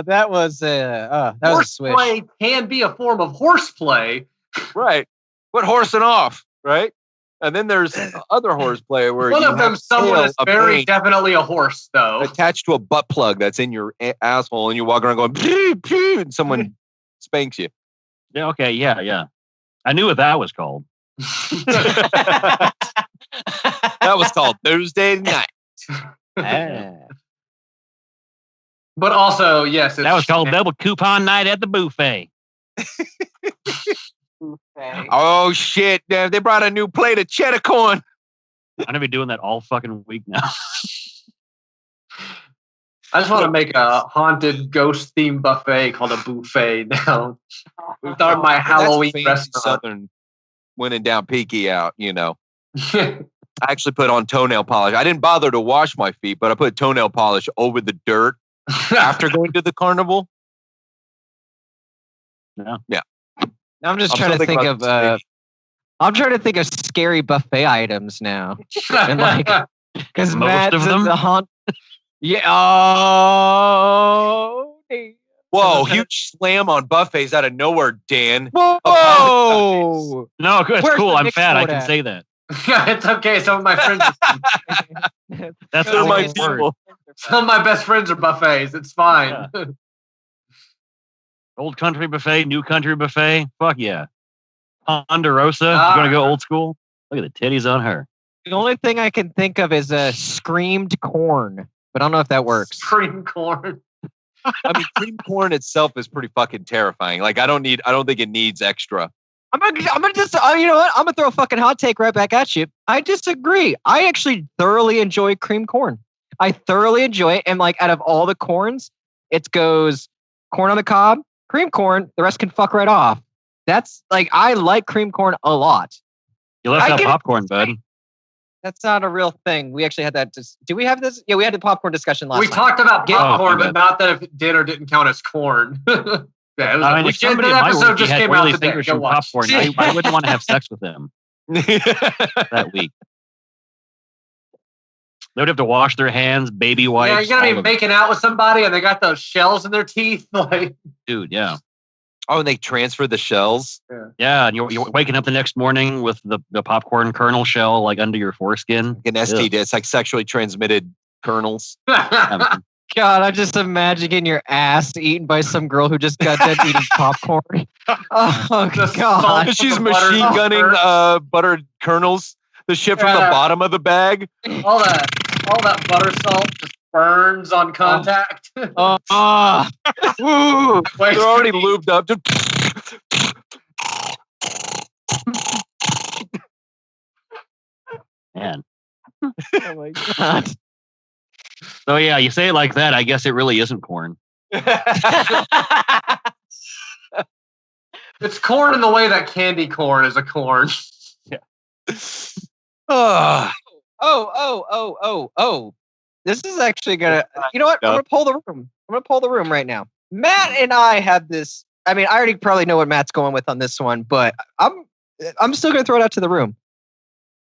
[SPEAKER 3] That was sweet.
[SPEAKER 4] Horseplay can be a form of horseplay.
[SPEAKER 2] Right. What horsing off, right? And then there's other horseplay where
[SPEAKER 4] one of them someone is very definitely a horse, though.
[SPEAKER 2] Attached to a butt plug that's in your asshole, and you walk around going, pew, pew, and someone spanks you.
[SPEAKER 1] Yeah, okay, yeah. I knew what that was called.
[SPEAKER 2] That was called Thursday night.
[SPEAKER 4] But also, yes.
[SPEAKER 1] That was called double coupon night at the buffet.
[SPEAKER 2] Oh, shit. They brought a new plate of cheddar corn.
[SPEAKER 1] I'm going to be doing that all fucking week now.
[SPEAKER 4] I just want to make a haunted ghost-themed buffet called a buffet now. We thought my Halloween restaurant.
[SPEAKER 2] Southern winning down Peaky out, I actually put on toenail polish. I didn't bother to wash my feet, but I put toenail polish over the dirt after going to the carnival. Yeah.
[SPEAKER 3] I'm just trying to think of I'm trying to think of scary buffet items now. And because Matt's in the haunt. Yeah. Oh.
[SPEAKER 2] Whoa, huge slam on buffets out of nowhere, Dan.
[SPEAKER 3] Whoa.
[SPEAKER 1] No, it's cool. I'm fat. I can say that.
[SPEAKER 4] It's okay. Some of my friends.
[SPEAKER 1] That's
[SPEAKER 2] not my people.
[SPEAKER 4] Some of my best friends are buffets. It's fine.
[SPEAKER 1] Yeah. Old country buffet, new country buffet. Fuck yeah. Ponderosa. You going to go old school? Look at the titties on her.
[SPEAKER 3] The only thing I can think of is screamed corn, but I don't know if that works.
[SPEAKER 4] Screamed corn.
[SPEAKER 2] I mean, cream corn itself is pretty fucking terrifying. Like, I don't think it needs extra.
[SPEAKER 3] I'm gonna just, you know what? I'm gonna throw a fucking hot take right back at you. I disagree. I actually thoroughly enjoy cream corn. I thoroughly enjoy it. And out of all the corns, it goes corn on the cob, cream corn, the rest can fuck right off. That's I like cream corn a lot.
[SPEAKER 1] You left out popcorn, bud.
[SPEAKER 3] That's not a real thing. We actually had that. Do we have this? Yeah, we had the popcorn discussion last
[SPEAKER 4] We
[SPEAKER 3] time.
[SPEAKER 4] talked about popcorn, but not that if it did or didn't count as corn.
[SPEAKER 1] Yeah, if somebody in my work had really fingers from popcorn, I wouldn't want to have sex with them that week. They would have to wash their hands, baby wipes.
[SPEAKER 4] Yeah, you're gonna be making out with somebody and they got those shells in their teeth.
[SPEAKER 1] Dude, yeah.
[SPEAKER 2] Oh, and they transfer the shells?
[SPEAKER 1] Yeah, and you're waking up the next morning with the popcorn kernel shell under your foreskin.
[SPEAKER 2] An STD. It's like sexually transmitted kernels.
[SPEAKER 3] God, I just imagine getting your ass eaten by some girl who just got done eating popcorn. Oh, God.
[SPEAKER 2] She's machine gunning buttered kernels. The shit from the bottom of the bag.
[SPEAKER 4] All that butter salt just burns on contact.
[SPEAKER 2] They're already lubed up.
[SPEAKER 1] Man.
[SPEAKER 3] Oh my God.
[SPEAKER 1] So yeah, you say it like that, I guess it really isn't corn.
[SPEAKER 4] It's corn in the way that candy corn is a corn.
[SPEAKER 1] Yeah.
[SPEAKER 3] Oh. This is actually gonna. You know what? I'm gonna pull the room. I'm gonna pull the room right now. Matt and I have this. I mean, I already probably know what Matt's going with on this one, but I'm still gonna throw it out to the room.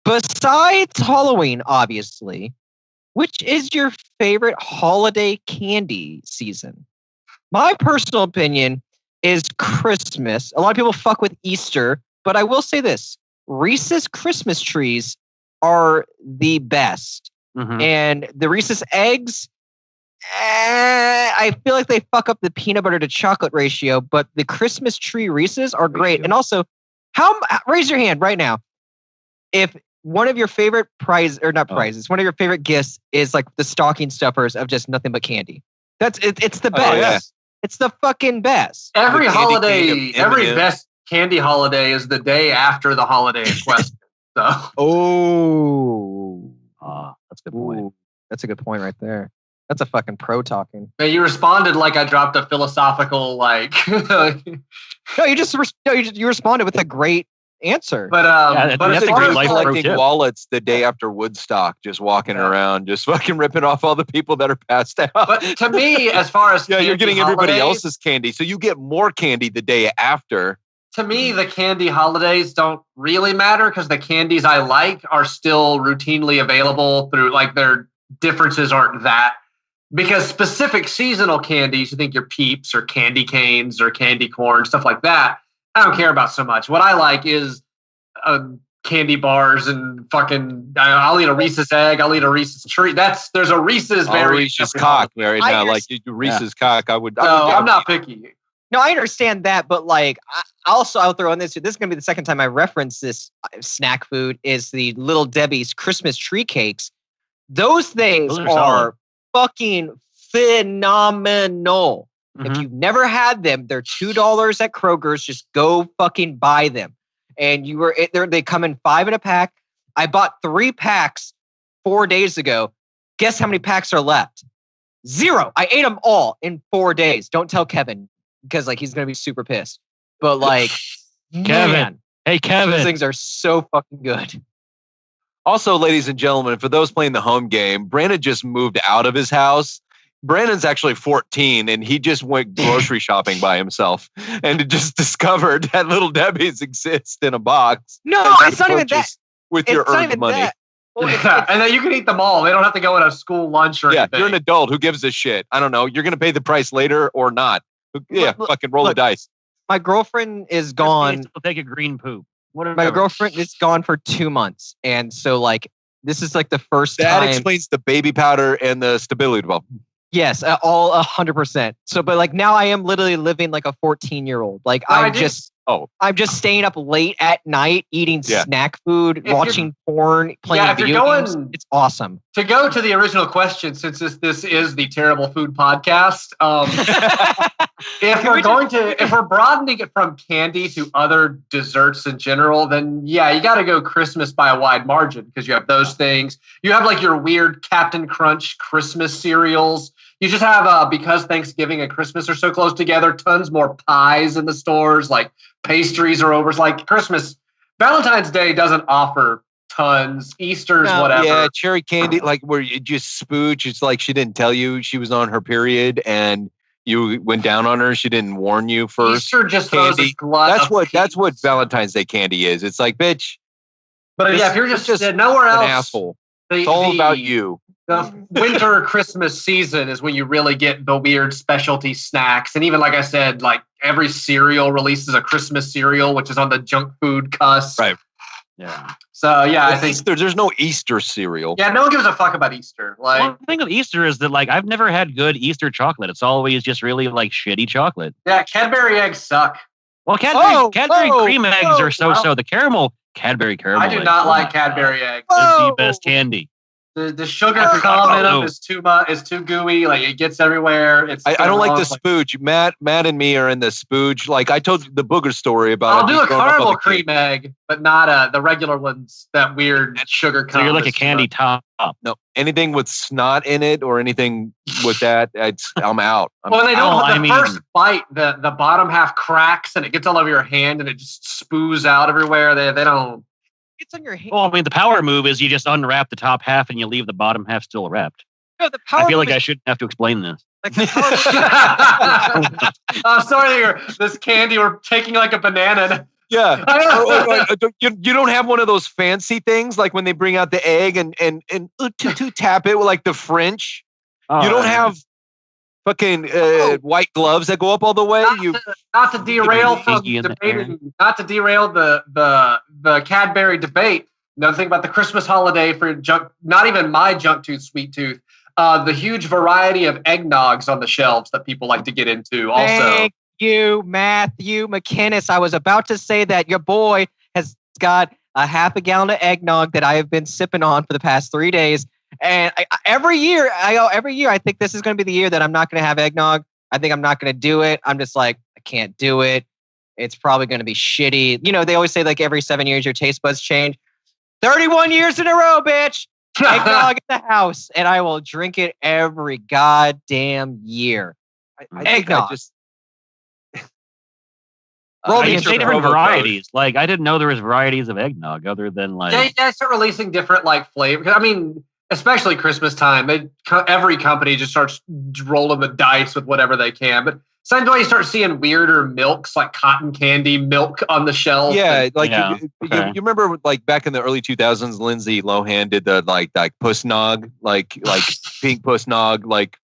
[SPEAKER 3] Besides Halloween, obviously, which is your favorite holiday candy season? My personal opinion is Christmas. A lot of people fuck with Easter, but I will say this: Reese's Christmas trees are the best. Mm-hmm. And the Reese's eggs, I feel like they fuck up the peanut butter to chocolate ratio, but the Christmas tree Reese's are great. And also, raise your hand right now if one of your favorite one of your favorite gifts is the stocking stuffers of just nothing but candy. That's it. It's the best.
[SPEAKER 2] yeah.
[SPEAKER 3] It's the fucking best.
[SPEAKER 4] Every
[SPEAKER 2] The candy
[SPEAKER 4] holiday,
[SPEAKER 2] cane of
[SPEAKER 4] every
[SPEAKER 2] M&M.
[SPEAKER 4] best candy holiday is the day after the holiday in question. So
[SPEAKER 3] Oh,
[SPEAKER 1] That's a good point.
[SPEAKER 3] ooh, that's a good point right there. That's a fucking pro talking.
[SPEAKER 4] man, you responded like I dropped a philosophical like.
[SPEAKER 3] No, you responded with a great answer.
[SPEAKER 4] But
[SPEAKER 1] Yeah,
[SPEAKER 4] but
[SPEAKER 1] that's
[SPEAKER 4] as
[SPEAKER 1] a
[SPEAKER 4] far
[SPEAKER 1] great
[SPEAKER 4] as,
[SPEAKER 1] life
[SPEAKER 4] like,
[SPEAKER 1] pro
[SPEAKER 2] collecting
[SPEAKER 1] tip.
[SPEAKER 2] wallets the day after Woodstock, just walking around, just fucking ripping off all the people that are passed out.
[SPEAKER 4] But to me, as far as
[SPEAKER 2] yeah, you're
[SPEAKER 4] candy
[SPEAKER 2] getting everybody
[SPEAKER 4] holidays,
[SPEAKER 2] else's candy, so you get more candy the day after.
[SPEAKER 4] to me, the candy holidays don't really matter because the candies I like are still routinely available through like their differences aren't that. Because specific seasonal candies, you think your Peeps or candy canes or candy corn, stuff like that, I don't care about so much. What I like is candy bars and fucking. I'll eat a Reese's egg. I'll eat a Reese's treat. There's a Reese's very
[SPEAKER 2] Reese's cock right now, like Reese's cock. I would.
[SPEAKER 4] I'm not picky.
[SPEAKER 3] No, I understand that, but like, I'll throw in this. This is gonna be the second time I reference this snack food. Is the Little Debbie's Christmas tree cakes? Those things are fucking phenomenal.
[SPEAKER 1] Mm-hmm.
[SPEAKER 3] If you've never had them, they're $2 at Kroger's. Just go fucking buy them. And they come in 5 in a pack. I bought 3 packs 4 days ago. Guess how many packs are left? 0. I ate them all in 4 days. Don't tell Kevin because like he's gonna be super pissed. But like,
[SPEAKER 1] Kevin,
[SPEAKER 3] man,
[SPEAKER 1] hey Kevin,
[SPEAKER 3] those things are so fucking good.
[SPEAKER 2] Also, ladies and gentlemen, for those playing the home game, Brandon just moved out of his house. Brandon's actually 14, and he just went grocery shopping by himself and just discovered that Little Debbie's exist in a box.
[SPEAKER 3] No, it's not even that.
[SPEAKER 2] With your earned money.
[SPEAKER 3] Well,
[SPEAKER 4] and then you can eat them all. They don't have to go in a school lunch or anything.
[SPEAKER 2] You're an adult. Who gives a shit? I don't know. You're going to pay the price later or not. Fucking roll the dice.
[SPEAKER 3] My girlfriend is gone.
[SPEAKER 1] We'll take a green poop.
[SPEAKER 3] My girlfriend is gone for 2 months. And so like, this is like the first time.
[SPEAKER 2] That explains the baby powder and the Stabilitibul.
[SPEAKER 3] Yes, all 100%. So, but like now I am literally living like a 14-year-old. Like I'm just staying up late at night, eating snack food, watching porn, playing video games. It's awesome.
[SPEAKER 4] To go to the original question, since this is the Terrible Food Podcast, if we're broadening it from candy to other desserts in general, then yeah, you got to go Christmas by a wide margin because you have those things. You have like your weird Captain Crunch Christmas cereals. You just have, because Thanksgiving and Christmas are so close together, tons more pies in the stores, like pastries are over. Like Christmas, Valentine's Day doesn't offer tons. Easter's whatever.
[SPEAKER 2] Yeah, cherry candy, like where you just spooch. It's like she didn't tell you she was on her period and you went down on her. She didn't warn you first.
[SPEAKER 4] Easter just throws a glut.
[SPEAKER 2] That's what Valentine's Day candy is. It's like, bitch.
[SPEAKER 4] But if you're just nowhere else,
[SPEAKER 2] an asshole. It's all about you.
[SPEAKER 4] The winter Christmas season is when you really get the weird specialty snacks. And even like I said, like every cereal releases a Christmas cereal, which is on the junk food cusp.
[SPEAKER 2] Right.
[SPEAKER 1] Yeah.
[SPEAKER 4] So yeah, I think
[SPEAKER 2] Easter, there's no Easter cereal.
[SPEAKER 4] Yeah, no one gives a fuck about Easter. Like,
[SPEAKER 1] well, the thing with Easter is that like I've never had good Easter chocolate. It's always just really like shitty chocolate.
[SPEAKER 4] Yeah, Cadbury eggs suck.
[SPEAKER 1] Well, Cadbury cream eggs are so-so. The Cadbury caramel.
[SPEAKER 4] I do not like Cadbury eggs.
[SPEAKER 1] It's the best candy.
[SPEAKER 4] The sugar content in them is too much. It's too gooey. Like it gets everywhere.
[SPEAKER 2] I don't like the spooge. Matt and me are in the spooge. Like I told you the booger story about.
[SPEAKER 4] I'll do a caramel cream egg, but not the regular ones. That weird sugar content.
[SPEAKER 1] So you're like a candy top.
[SPEAKER 2] No, anything with snot in it or anything with that, I'm out.
[SPEAKER 4] Well, they don't. First bite, the bottom half cracks and it gets all over your hand and it just spoos out everywhere. They don't.
[SPEAKER 3] It's on your hand.
[SPEAKER 1] Well, I mean, the power move is you just unwrap the top half and you leave the bottom half still wrapped.
[SPEAKER 3] No, the power.
[SPEAKER 1] I feel like I shouldn't have to explain this.
[SPEAKER 3] Like the power
[SPEAKER 4] I'm sorry, this candy we're taking like a banana.
[SPEAKER 2] Yeah, you don't have one of those fancy things like when they bring out the egg and to tap it with like the French. You don't have fucking white gloves that go up all the way.
[SPEAKER 4] Not to derail from debating. Not to derail the Cadbury debate. Another thing about the Christmas holiday for junk, not even my junk tooth, sweet tooth. The huge variety of eggnogs on the shelves that people like to get into. Also,
[SPEAKER 3] thank you, Matthew McInnes. I was about to say that your boy has got a half a gallon of eggnog that I have been sipping on for the past 3 days. And every year, I think this is going to be the year that I'm not going to have eggnog. I think I'm not going to do it. I'm just like, I can't do it. It's probably going to be shitty. You know, they always say like every 7 years your taste buds change. 31 years in a row, bitch. Eggnog in the house, and I will drink it every goddamn year. Eggnog.
[SPEAKER 1] They say different varieties. Like, I didn't know there was varieties of eggnog other than like.
[SPEAKER 4] They start releasing different like flavors. I mean, especially Christmas time, every company just starts rolling the dice with whatever they can. But sometimes you start seeing weirder milks, like cotton candy milk on the shelf.
[SPEAKER 2] Yeah, you remember like back in the early 2000s, Lindsay Lohan did the like puss nog, like pink puss nog, like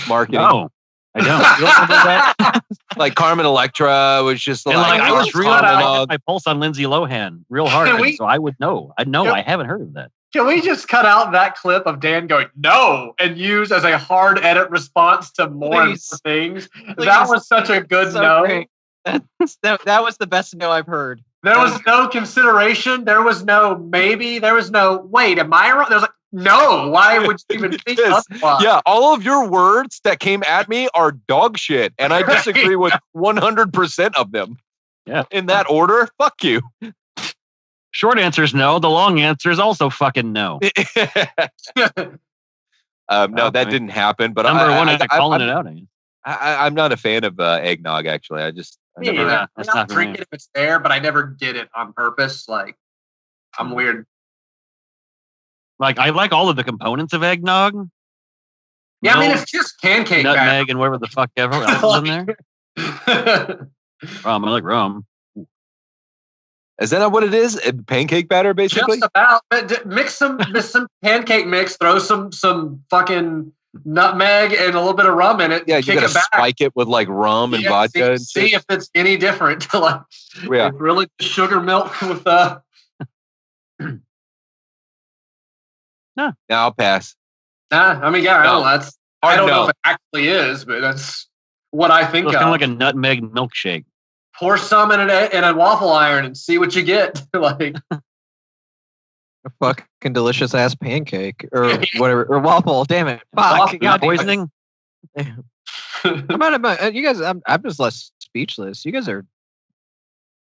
[SPEAKER 2] marketing.
[SPEAKER 1] No, I don't. You remember that?
[SPEAKER 2] Like Carmen Electra was just like
[SPEAKER 1] I was really my pulse on Lindsay Lohan real hard, so I would know. I haven't heard of that.
[SPEAKER 4] Can we just cut out that clip of Dan going no and use as a hard edit response to more things? Please. That was such a good no.
[SPEAKER 3] That was the best no I've heard.
[SPEAKER 4] There was no consideration. There was no maybe. There was no wait. Am I wrong? There was like no. Why would you even think otherwise?
[SPEAKER 2] Yeah, all of your words that came at me are dog shit, and I disagree with 100% of them.
[SPEAKER 1] Yeah,
[SPEAKER 2] in that order. Fuck you.
[SPEAKER 1] Short answer is no. The long answer is also fucking no.
[SPEAKER 2] No, that didn't happen. But
[SPEAKER 1] I'm calling it out.
[SPEAKER 2] I'm not a fan of eggnog. Actually, I
[SPEAKER 4] not drink it if it's there, but I never get it on purpose. Like, I'm weird.
[SPEAKER 1] Like, I like all of the components of eggnog.
[SPEAKER 4] Yeah, I mean, it's just pancake
[SPEAKER 1] nutmeg
[SPEAKER 4] batter.
[SPEAKER 1] And whatever the fuck ever else is in there. Rum, I like rum.
[SPEAKER 2] Is that not what it is? Pancake batter, basically?
[SPEAKER 4] Just about. But mix some pancake mix, throw some fucking nutmeg and a little bit of rum in it.
[SPEAKER 2] Yeah, you gotta spike it with like rum and vodka.
[SPEAKER 4] See if it's any different. Like, really sugar milk with
[SPEAKER 2] No, I'll pass.
[SPEAKER 4] I mean, yeah, I don't know if it actually is, but that's what I think
[SPEAKER 1] it's
[SPEAKER 4] of.
[SPEAKER 1] Kind of like a nutmeg milkshake.
[SPEAKER 4] Pour some in a waffle iron and see what you get. Like
[SPEAKER 3] a fucking delicious ass pancake or whatever, or waffle. Damn it! Fuck,
[SPEAKER 1] poisoning.
[SPEAKER 3] You guys, I'm just less speechless. You guys are.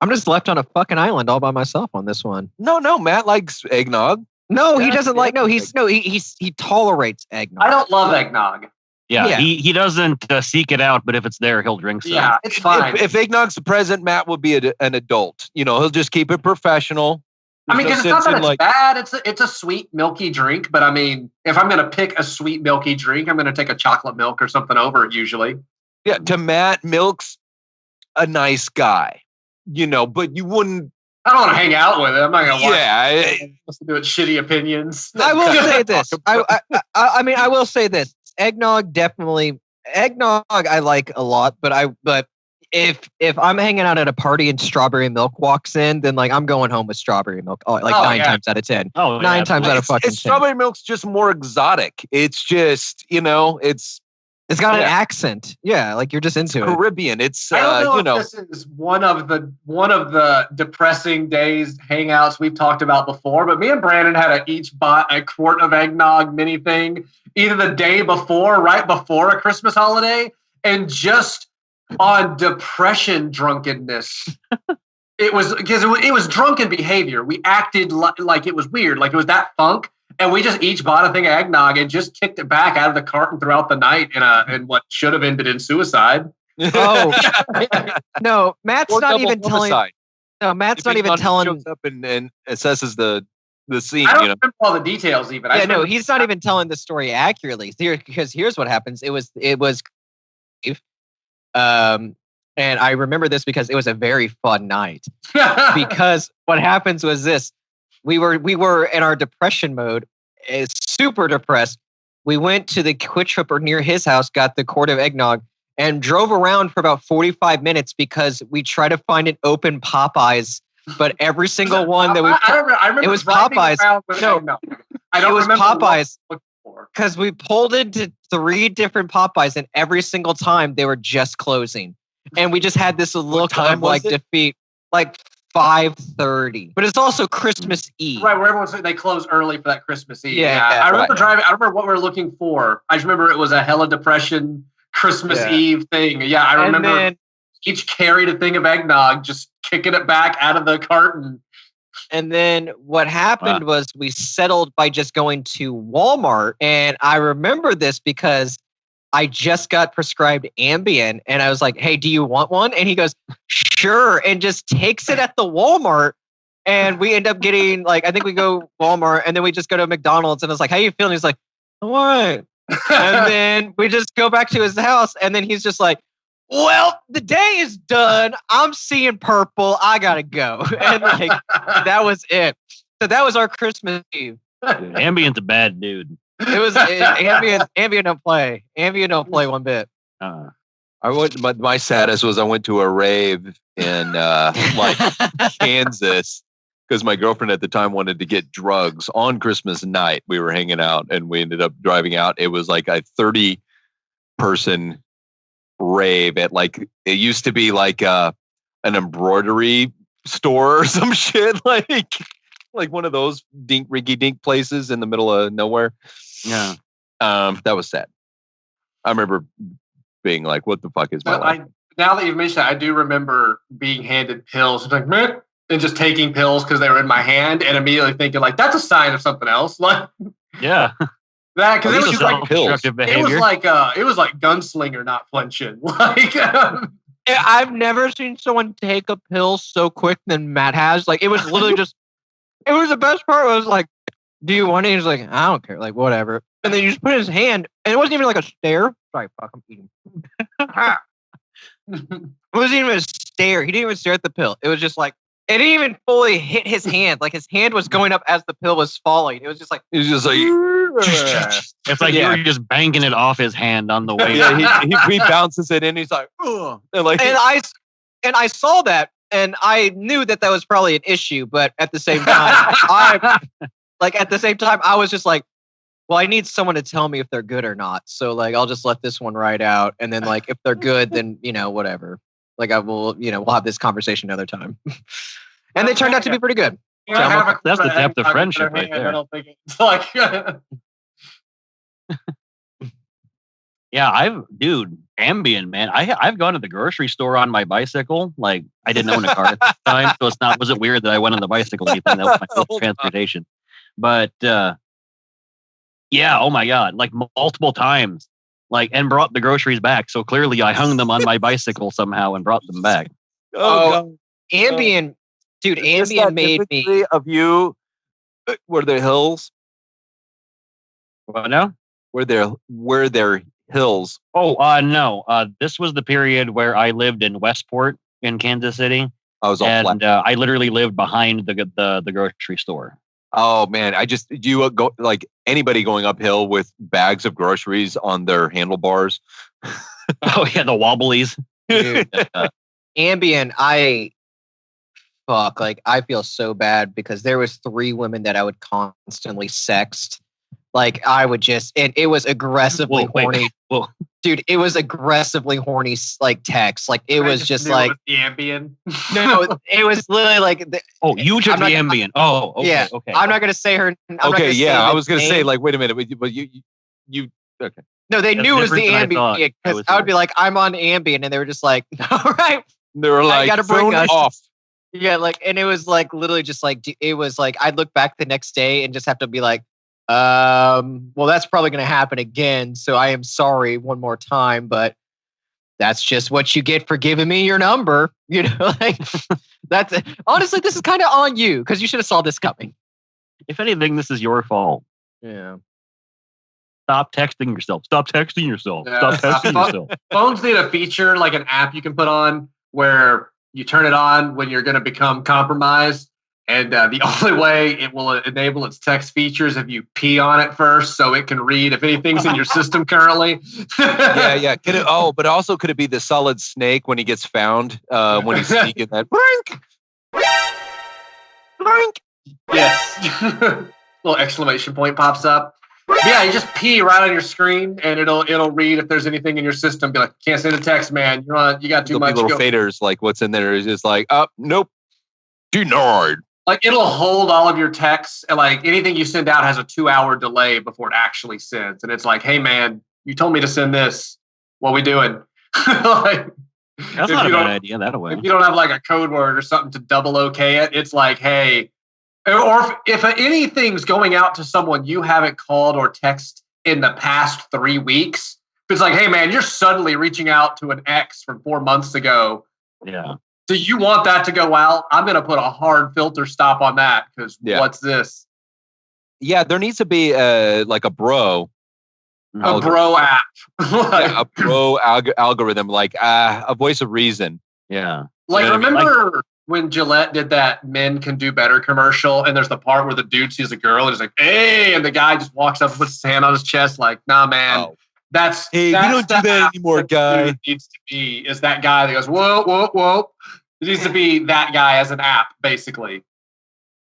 [SPEAKER 3] I'm just left on a fucking island all by myself on this one.
[SPEAKER 2] No, Matt likes eggnog.
[SPEAKER 3] No, he doesn't like. No, he tolerates eggnog.
[SPEAKER 4] I don't love eggnog.
[SPEAKER 1] Yeah. He doesn't seek it out, but if it's there, he'll drink some.
[SPEAKER 4] Yeah, it's fine.
[SPEAKER 2] If eggnog's the present, Matt will be an adult. You know, he'll just keep it professional.
[SPEAKER 4] I mean, because it's not that it's bad. It's a sweet, milky drink. But I mean, if I'm going to pick a sweet, milky drink, I'm going to take a chocolate milk or something over it usually.
[SPEAKER 2] Yeah, to Matt, milk's a nice guy. You know, but you wouldn't.
[SPEAKER 4] I don't want to hang out with him. I'm not going to watch.
[SPEAKER 2] Yeah,
[SPEAKER 4] listen to it. Shitty opinions.
[SPEAKER 3] I will say this. I mean, I will say this. Eggnog I like a lot, but if I'm hanging out at a party and strawberry milk walks in, then like I'm going home with strawberry milk. Nine times out of 10.
[SPEAKER 1] Oh,
[SPEAKER 3] nine times out of fucking 10.
[SPEAKER 2] Strawberry milk's just more exotic. It's just,
[SPEAKER 3] it's got an accent. Yeah, like you're just into
[SPEAKER 2] Caribbean. It's
[SPEAKER 4] I don't know if this is one of the depressing days hangouts we've talked about before, but me and Brandon had each bought a quart of eggnog mini thing either the day before, right before a Christmas holiday, and just on depression drunkenness. It was because it was drunken behavior. We acted like it was weird, like it was that funk. And we just each bought a thing of eggnog and just kicked it back out of the carton throughout the night in what should have ended in suicide.
[SPEAKER 3] Oh no, Matt's not even telling. No, Matt's not even telling.
[SPEAKER 2] Shows up and assesses the scene.
[SPEAKER 4] I don't remember all the details even.
[SPEAKER 3] Yeah, he's not even telling the story accurately. Because here's what happens. It was. And I remember this because it was a very fun night. Because what happens was this. We were in our depression mode, super depressed. We went to the Quick Trip near his house, got the quart of eggnog, and drove around for about 45 minutes because we tried to find an open Popeyes, but every single one that
[SPEAKER 4] I remember
[SPEAKER 3] it was Popeyes.
[SPEAKER 4] No, I don't.
[SPEAKER 3] It was
[SPEAKER 4] remember
[SPEAKER 3] Popeyes because we pulled into 3 different Popeyes, and every single time they were just closing, and we just had this look of like defeat, like 5:30, but it's also Christmas Eve.
[SPEAKER 4] Right, where they close early for that Christmas Eve.
[SPEAKER 3] Yeah,
[SPEAKER 4] I remember driving. I remember what we were looking for. I just remember it was a hella depression Christmas Eve thing. Yeah, I remember each carried a thing of eggnog, just kicking it back out of the carton.
[SPEAKER 3] And then what happened was we settled by just going to Walmart. And I remember this because I just got prescribed Ambien. And I was like, hey, do you want one? And he goes, sure. And just takes it at the Walmart. And we end up getting, like, I think we go Walmart and then we just go to McDonald's. And I was like, how you feeling? He's like, I'm all right. And then we just go back to his house. And then he's just like, well, the day is done. I'm seeing purple. I gotta go. And like that was it. So that was our Christmas Eve.
[SPEAKER 1] Ambient's a bad dude.
[SPEAKER 3] It was Ambient don't play. Ambient don't play one bit.
[SPEAKER 2] I went. My saddest was I went to a rave in like Kansas because my girlfriend at the time wanted to get drugs on Christmas night. We were hanging out and we ended up driving out. It was like a 30-person rave at like it used to be like an embroidery store or some shit like one of those rinky dink places in the middle of nowhere.
[SPEAKER 1] Yeah.
[SPEAKER 2] That was sad. I remember being like, what the fuck is my life?
[SPEAKER 4] Now that you've mentioned that, I do remember being handed pills. It's like, meh, and just taking pills because they were in my hand and immediately thinking like, that's a sign of something else. Like,
[SPEAKER 1] yeah.
[SPEAKER 4] That because it was like
[SPEAKER 1] pills.
[SPEAKER 4] It was like gunslinger not flinching. Like
[SPEAKER 3] I've never seen someone take a pill so quick than Matt has. Like it was literally just. It was the best part. Was like, do you want it? He's like, I don't care. Like whatever. And then you just put his hand, and it wasn't even like a stare. Sorry, fuck, I'm eating. It wasn't even a stare. He didn't even stare at the pill. It was just like. It didn't even fully hit his hand. Like his hand was going up as the pill was falling. It was just like.
[SPEAKER 2] It was just like.
[SPEAKER 1] It's like you were just banking it off his hand on the way.
[SPEAKER 2] Yeah, he bounces it in. He's like, ugh. And
[SPEAKER 3] I saw that, and I knew that was probably an issue. But at the same time, I was just like, well, I need someone to tell me if they're good or not. So like, I'll just let this one ride out, and then like, if they're good, then whatever. Like I will, we'll have this conversation another time. And they turned out to be pretty good.
[SPEAKER 1] That's the depth of friendship right there.
[SPEAKER 4] I don't think it's like.
[SPEAKER 1] Yeah, Ambien, man. I've gone to the grocery store on my bicycle. Like I didn't own a car at the time, so was it weird that I went on the bicycle? That was my first transportation. But yeah, oh my god, like multiple times, like and brought the groceries back. So clearly, I hung them on my bicycle somehow and brought them back.
[SPEAKER 3] Ambien, dude, Ambien made me
[SPEAKER 2] of you. Were there hills?
[SPEAKER 1] What now?
[SPEAKER 2] Were there hills?
[SPEAKER 1] Oh, no. This was the period where I lived in Westport in Kansas City.
[SPEAKER 2] I was all
[SPEAKER 1] and I literally lived behind the grocery store.
[SPEAKER 2] Oh man, you go like anybody going uphill with bags of groceries on their handlebars.
[SPEAKER 1] Oh yeah, the wobblies.
[SPEAKER 3] Dude, Ambien, I feel so bad because there was 3 women that I would constantly sext. Like I would just, and it was aggressively horny.
[SPEAKER 1] Whoa.
[SPEAKER 3] Dude, it was aggressively horny, like text. Like it was just like
[SPEAKER 4] the Ambien.
[SPEAKER 3] No, it was literally like.
[SPEAKER 1] You took the Ambien. Oh, okay,
[SPEAKER 3] yeah.
[SPEAKER 1] Okay.
[SPEAKER 3] I'm not gonna say her.
[SPEAKER 2] Okay, yeah, I was gonna say like, wait a minute, but you okay.
[SPEAKER 3] No, they knew it was the Ambien because I would be like, I'm on Ambien, and they were just like, all right.
[SPEAKER 2] They were like,
[SPEAKER 3] gotta bring us
[SPEAKER 2] off.
[SPEAKER 3] Yeah, like, and it was like literally just like it was like I'd look back the next day and just have to be like. Well, that's probably going to happen again. So I am sorry one more time, but that's just what you get for giving me your number. Like that's honestly, this is kind of on you because you should have saw this coming.
[SPEAKER 1] If anything, this is your fault.
[SPEAKER 3] Yeah.
[SPEAKER 1] Stop texting yourself. Stop texting yourself. Stop texting yourself.
[SPEAKER 4] Phones need a feature like an app you can put on where you turn it on when you're going to become compromised. And the only way it will enable its text features if you pee on it first, so it can read if anything's in your system currently.
[SPEAKER 2] Yeah. But also could it be the solid snake when he gets found when he's sneaking that blink?
[SPEAKER 4] Yes. Little exclamation point pops up. Yeah, you just pee right on your screen, and it'll read if there's anything in your system. Be like, can't send a text, man. You got too much.
[SPEAKER 2] Little faders, like what's in there is just like, oh, nope. Denied.
[SPEAKER 4] Like it'll hold all of your texts, and like anything you send out has a 2-hour delay before it actually sends. And it's like, hey man, you told me to send this. What we doing? Like,
[SPEAKER 1] that's not a bad idea. That way,
[SPEAKER 4] if you don't have like a code word or something to double okay it, it's like, hey, or if anything's going out to someone you haven't called or texted in the past 3 weeks, it's like, hey man, you're suddenly reaching out to an ex from 4 months ago.
[SPEAKER 1] Yeah.
[SPEAKER 4] Do you want that to go out? I'm going to put a hard filter stop on that because what's this?
[SPEAKER 2] Yeah, there needs to be like a bro.
[SPEAKER 4] A bro app.
[SPEAKER 2] A bro algorithm, like a voice of reason.
[SPEAKER 1] Yeah.
[SPEAKER 4] Like, remember when Gillette did that Men Can Do Better commercial, and there's the part where the dude sees a girl and he's like, hey, and the guy just walks up and puts his hand on his chest like, nah, man.
[SPEAKER 2] Hey, we don't do that anymore, guy.
[SPEAKER 4] It needs to be is that guy that goes, whoa, whoa, whoa. It needs to be that guy as an app, basically.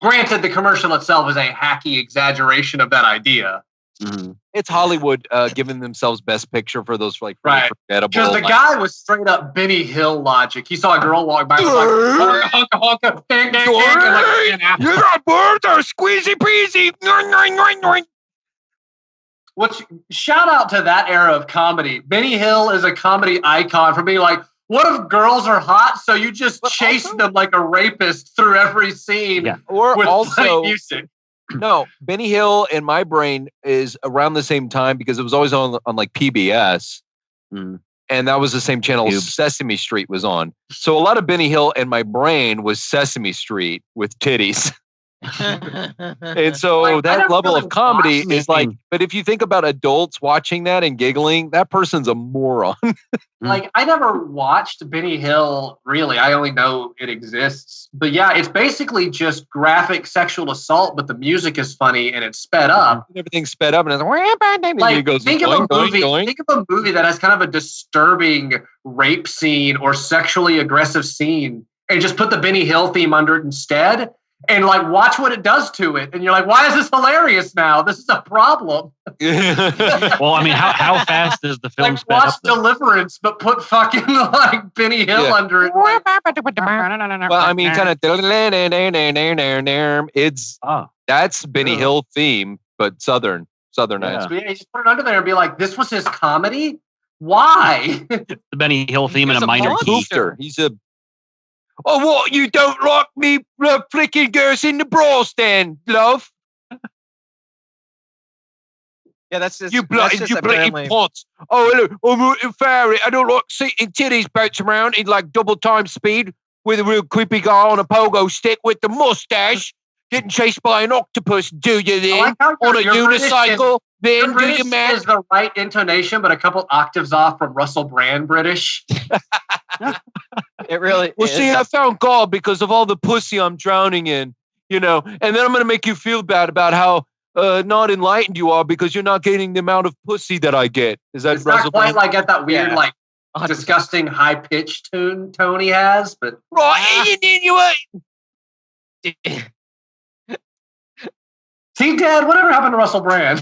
[SPEAKER 4] Granted, the commercial itself is a hacky exaggeration of that idea.
[SPEAKER 2] Mm-hmm. It's Hollywood giving themselves best picture for those like forgettable.
[SPEAKER 4] Because the guy was straight up Benny Hill logic. He saw a girl walk by, was like, honka, honka, ding, ding, ding, and like,
[SPEAKER 5] you got burger, squeezy peasy.
[SPEAKER 4] Which shout out to that era of comedy. Benny Hill is a comedy icon for being like, what if girls are hot? So you just chase them like a rapist through every scene
[SPEAKER 2] or also
[SPEAKER 4] music.
[SPEAKER 2] No, Benny Hill in my brain is around the same time because it was always on like PBS. And that was the same channel Sesame Street was on. So a lot of Benny Hill in my brain was Sesame Street with titties. And so like, that level of comedy is like, but if you think about adults watching that and giggling, that person's a moron.
[SPEAKER 4] Like, I never watched Benny Hill, really. I only know it exists. But yeah, it's basically just graphic sexual assault, but the music is funny and it's sped up.
[SPEAKER 2] Everything's sped up and it's like,
[SPEAKER 4] it goes, think of a movie that has kind of a disturbing rape scene or sexually aggressive scene and just put the Benny Hill theme under it instead. And like, watch what it does to it. And you're like, why is this hilarious now? This is a problem.
[SPEAKER 1] Well, I mean, how fast is the film sped
[SPEAKER 4] watch
[SPEAKER 1] up?
[SPEAKER 4] Deliverance, but put fucking like Benny Hill under it.
[SPEAKER 2] Well, I mean, kind of, that's Benny Hill theme, but Southernized.
[SPEAKER 4] Yeah, you just put it under there and be like, this was his comedy? Why?
[SPEAKER 1] The Benny Hill theme in a minor key.
[SPEAKER 2] He's a oh, what? You don't like me flicking girls in the bra stand, love?
[SPEAKER 3] Yeah, that's just
[SPEAKER 2] you bloody pots. Oh, hello, I'm Farry. I don't like seeing titties bounce around in like double time speed with a real creepy guy on a pogo stick with the mustache getting chased by an octopus. Do you then on a unicycle? Then do you, man?
[SPEAKER 4] Is the right intonation, but a couple octaves off from Russell Brand British.
[SPEAKER 3] It really
[SPEAKER 2] is. See, I found God because of all the pussy I'm drowning in, and then I'm going to make you feel bad about how not enlightened you are because you're not getting the amount of pussy that I get. Is that
[SPEAKER 4] it's not quite like at that weird, like disgusting high pitched tone he has, but
[SPEAKER 2] right.
[SPEAKER 4] See, Dad, whatever happened to Russell Brand?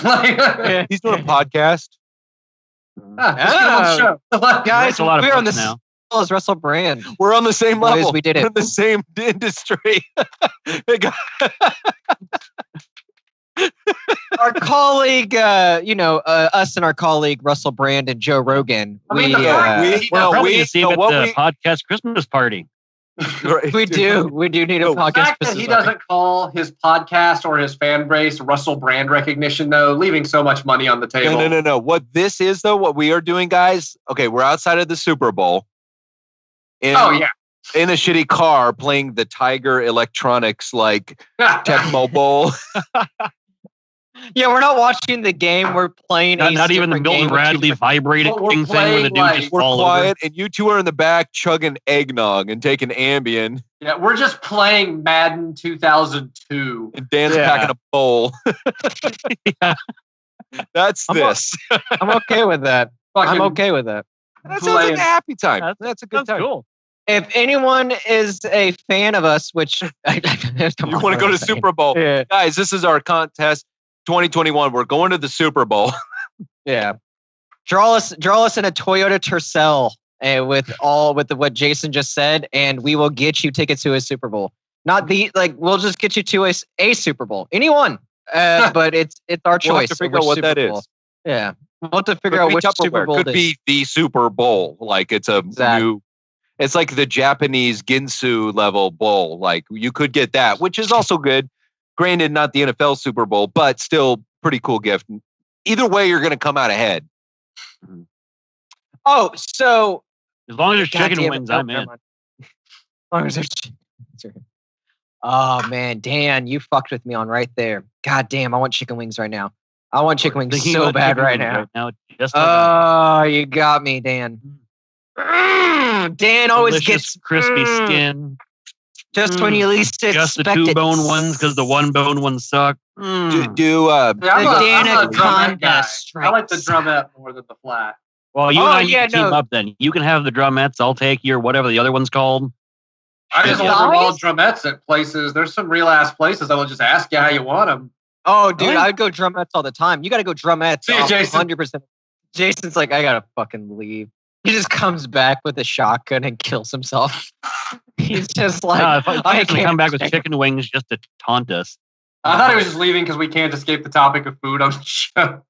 [SPEAKER 2] He's doing a podcast.
[SPEAKER 4] Show.
[SPEAKER 3] Guys, we're on this now. As Russell Brand.
[SPEAKER 2] We're on the same level.
[SPEAKER 3] We did it.
[SPEAKER 2] We're in the same industry.
[SPEAKER 3] Our colleague, us and our colleague Russell Brand and Joe Rogan.
[SPEAKER 1] We see him at the podcast Christmas party.
[SPEAKER 3] We do need a podcast.
[SPEAKER 4] The fact that he doesn't call his podcast or his fan base Russell Brand recognition, though, leaving so much money on the table.
[SPEAKER 2] No. What this is, though, what we are doing, guys. Okay, we're outside of the Super Bowl. In a shitty car playing the Tiger Electronics like Tecmo Bowl.
[SPEAKER 3] Yeah, we're not watching the game. We're playing
[SPEAKER 1] not even the Milton Bradley vibrating thing when the dude just fall
[SPEAKER 2] quiet,
[SPEAKER 1] over.
[SPEAKER 2] And you two are in the back chugging eggnog and taking Ambien.
[SPEAKER 4] Yeah, we're just playing Madden 2002.
[SPEAKER 2] And Dan's packing a bowl. That's this.
[SPEAKER 3] I'm okay with that. I'm okay with that.
[SPEAKER 2] That sounds like a happy time. That's a good time.
[SPEAKER 1] Cool.
[SPEAKER 3] If anyone is a fan of us, which
[SPEAKER 2] you want to go to Super Bowl, guys, this is our contest 2021. We're going to the Super Bowl.
[SPEAKER 3] Yeah, draw us in a Toyota Tercel with what Jason just said, and we will get you tickets to a Super Bowl. Not the we'll just get you to a Super Bowl, anyone. But it's our choice.
[SPEAKER 2] We'll have to figure out what that is.
[SPEAKER 3] Yeah, we'll have to figure out which Super Bowl
[SPEAKER 2] could be the Super Bowl. Like it's a new. It's like the Japanese Ginsu level bowl. Like you could get that, which is also good. Granted, not the NFL Super Bowl, but still pretty cool gift. Either way, you're going to come out ahead.
[SPEAKER 3] Oh, so
[SPEAKER 1] as long as there's chicken wings, I'm in.
[SPEAKER 3] As long as there's chicken wings. Oh man, Dan, you fucked with me on right there. God damn, I want chicken wings right now. I want chicken wings so bad right now. You got me, Dan. Dan always gets
[SPEAKER 1] crispy skin.
[SPEAKER 3] Just when you least expect it.
[SPEAKER 1] Just the 2-bone ones because the 1-bone ones suck.
[SPEAKER 4] I'm a drumette guy. I like the drumette more than the flat.
[SPEAKER 1] Well, you and I need to team up then. You can have the drumettes. I'll take your whatever the other one's called.
[SPEAKER 4] I just order all drumettes at places. There's some real ass places I will just ask you how you want them.
[SPEAKER 3] Oh, dude, I go drumettes all the time. You got to go drumettes.
[SPEAKER 4] See you, Jason.
[SPEAKER 3] 100%. Jason's like, I gotta fucking leave. He just comes back with a shotgun and kills himself. He's just like,
[SPEAKER 1] I can't come back with chicken wings just to taunt us.
[SPEAKER 4] I thought he was just leaving because we can't escape the topic of food on the show.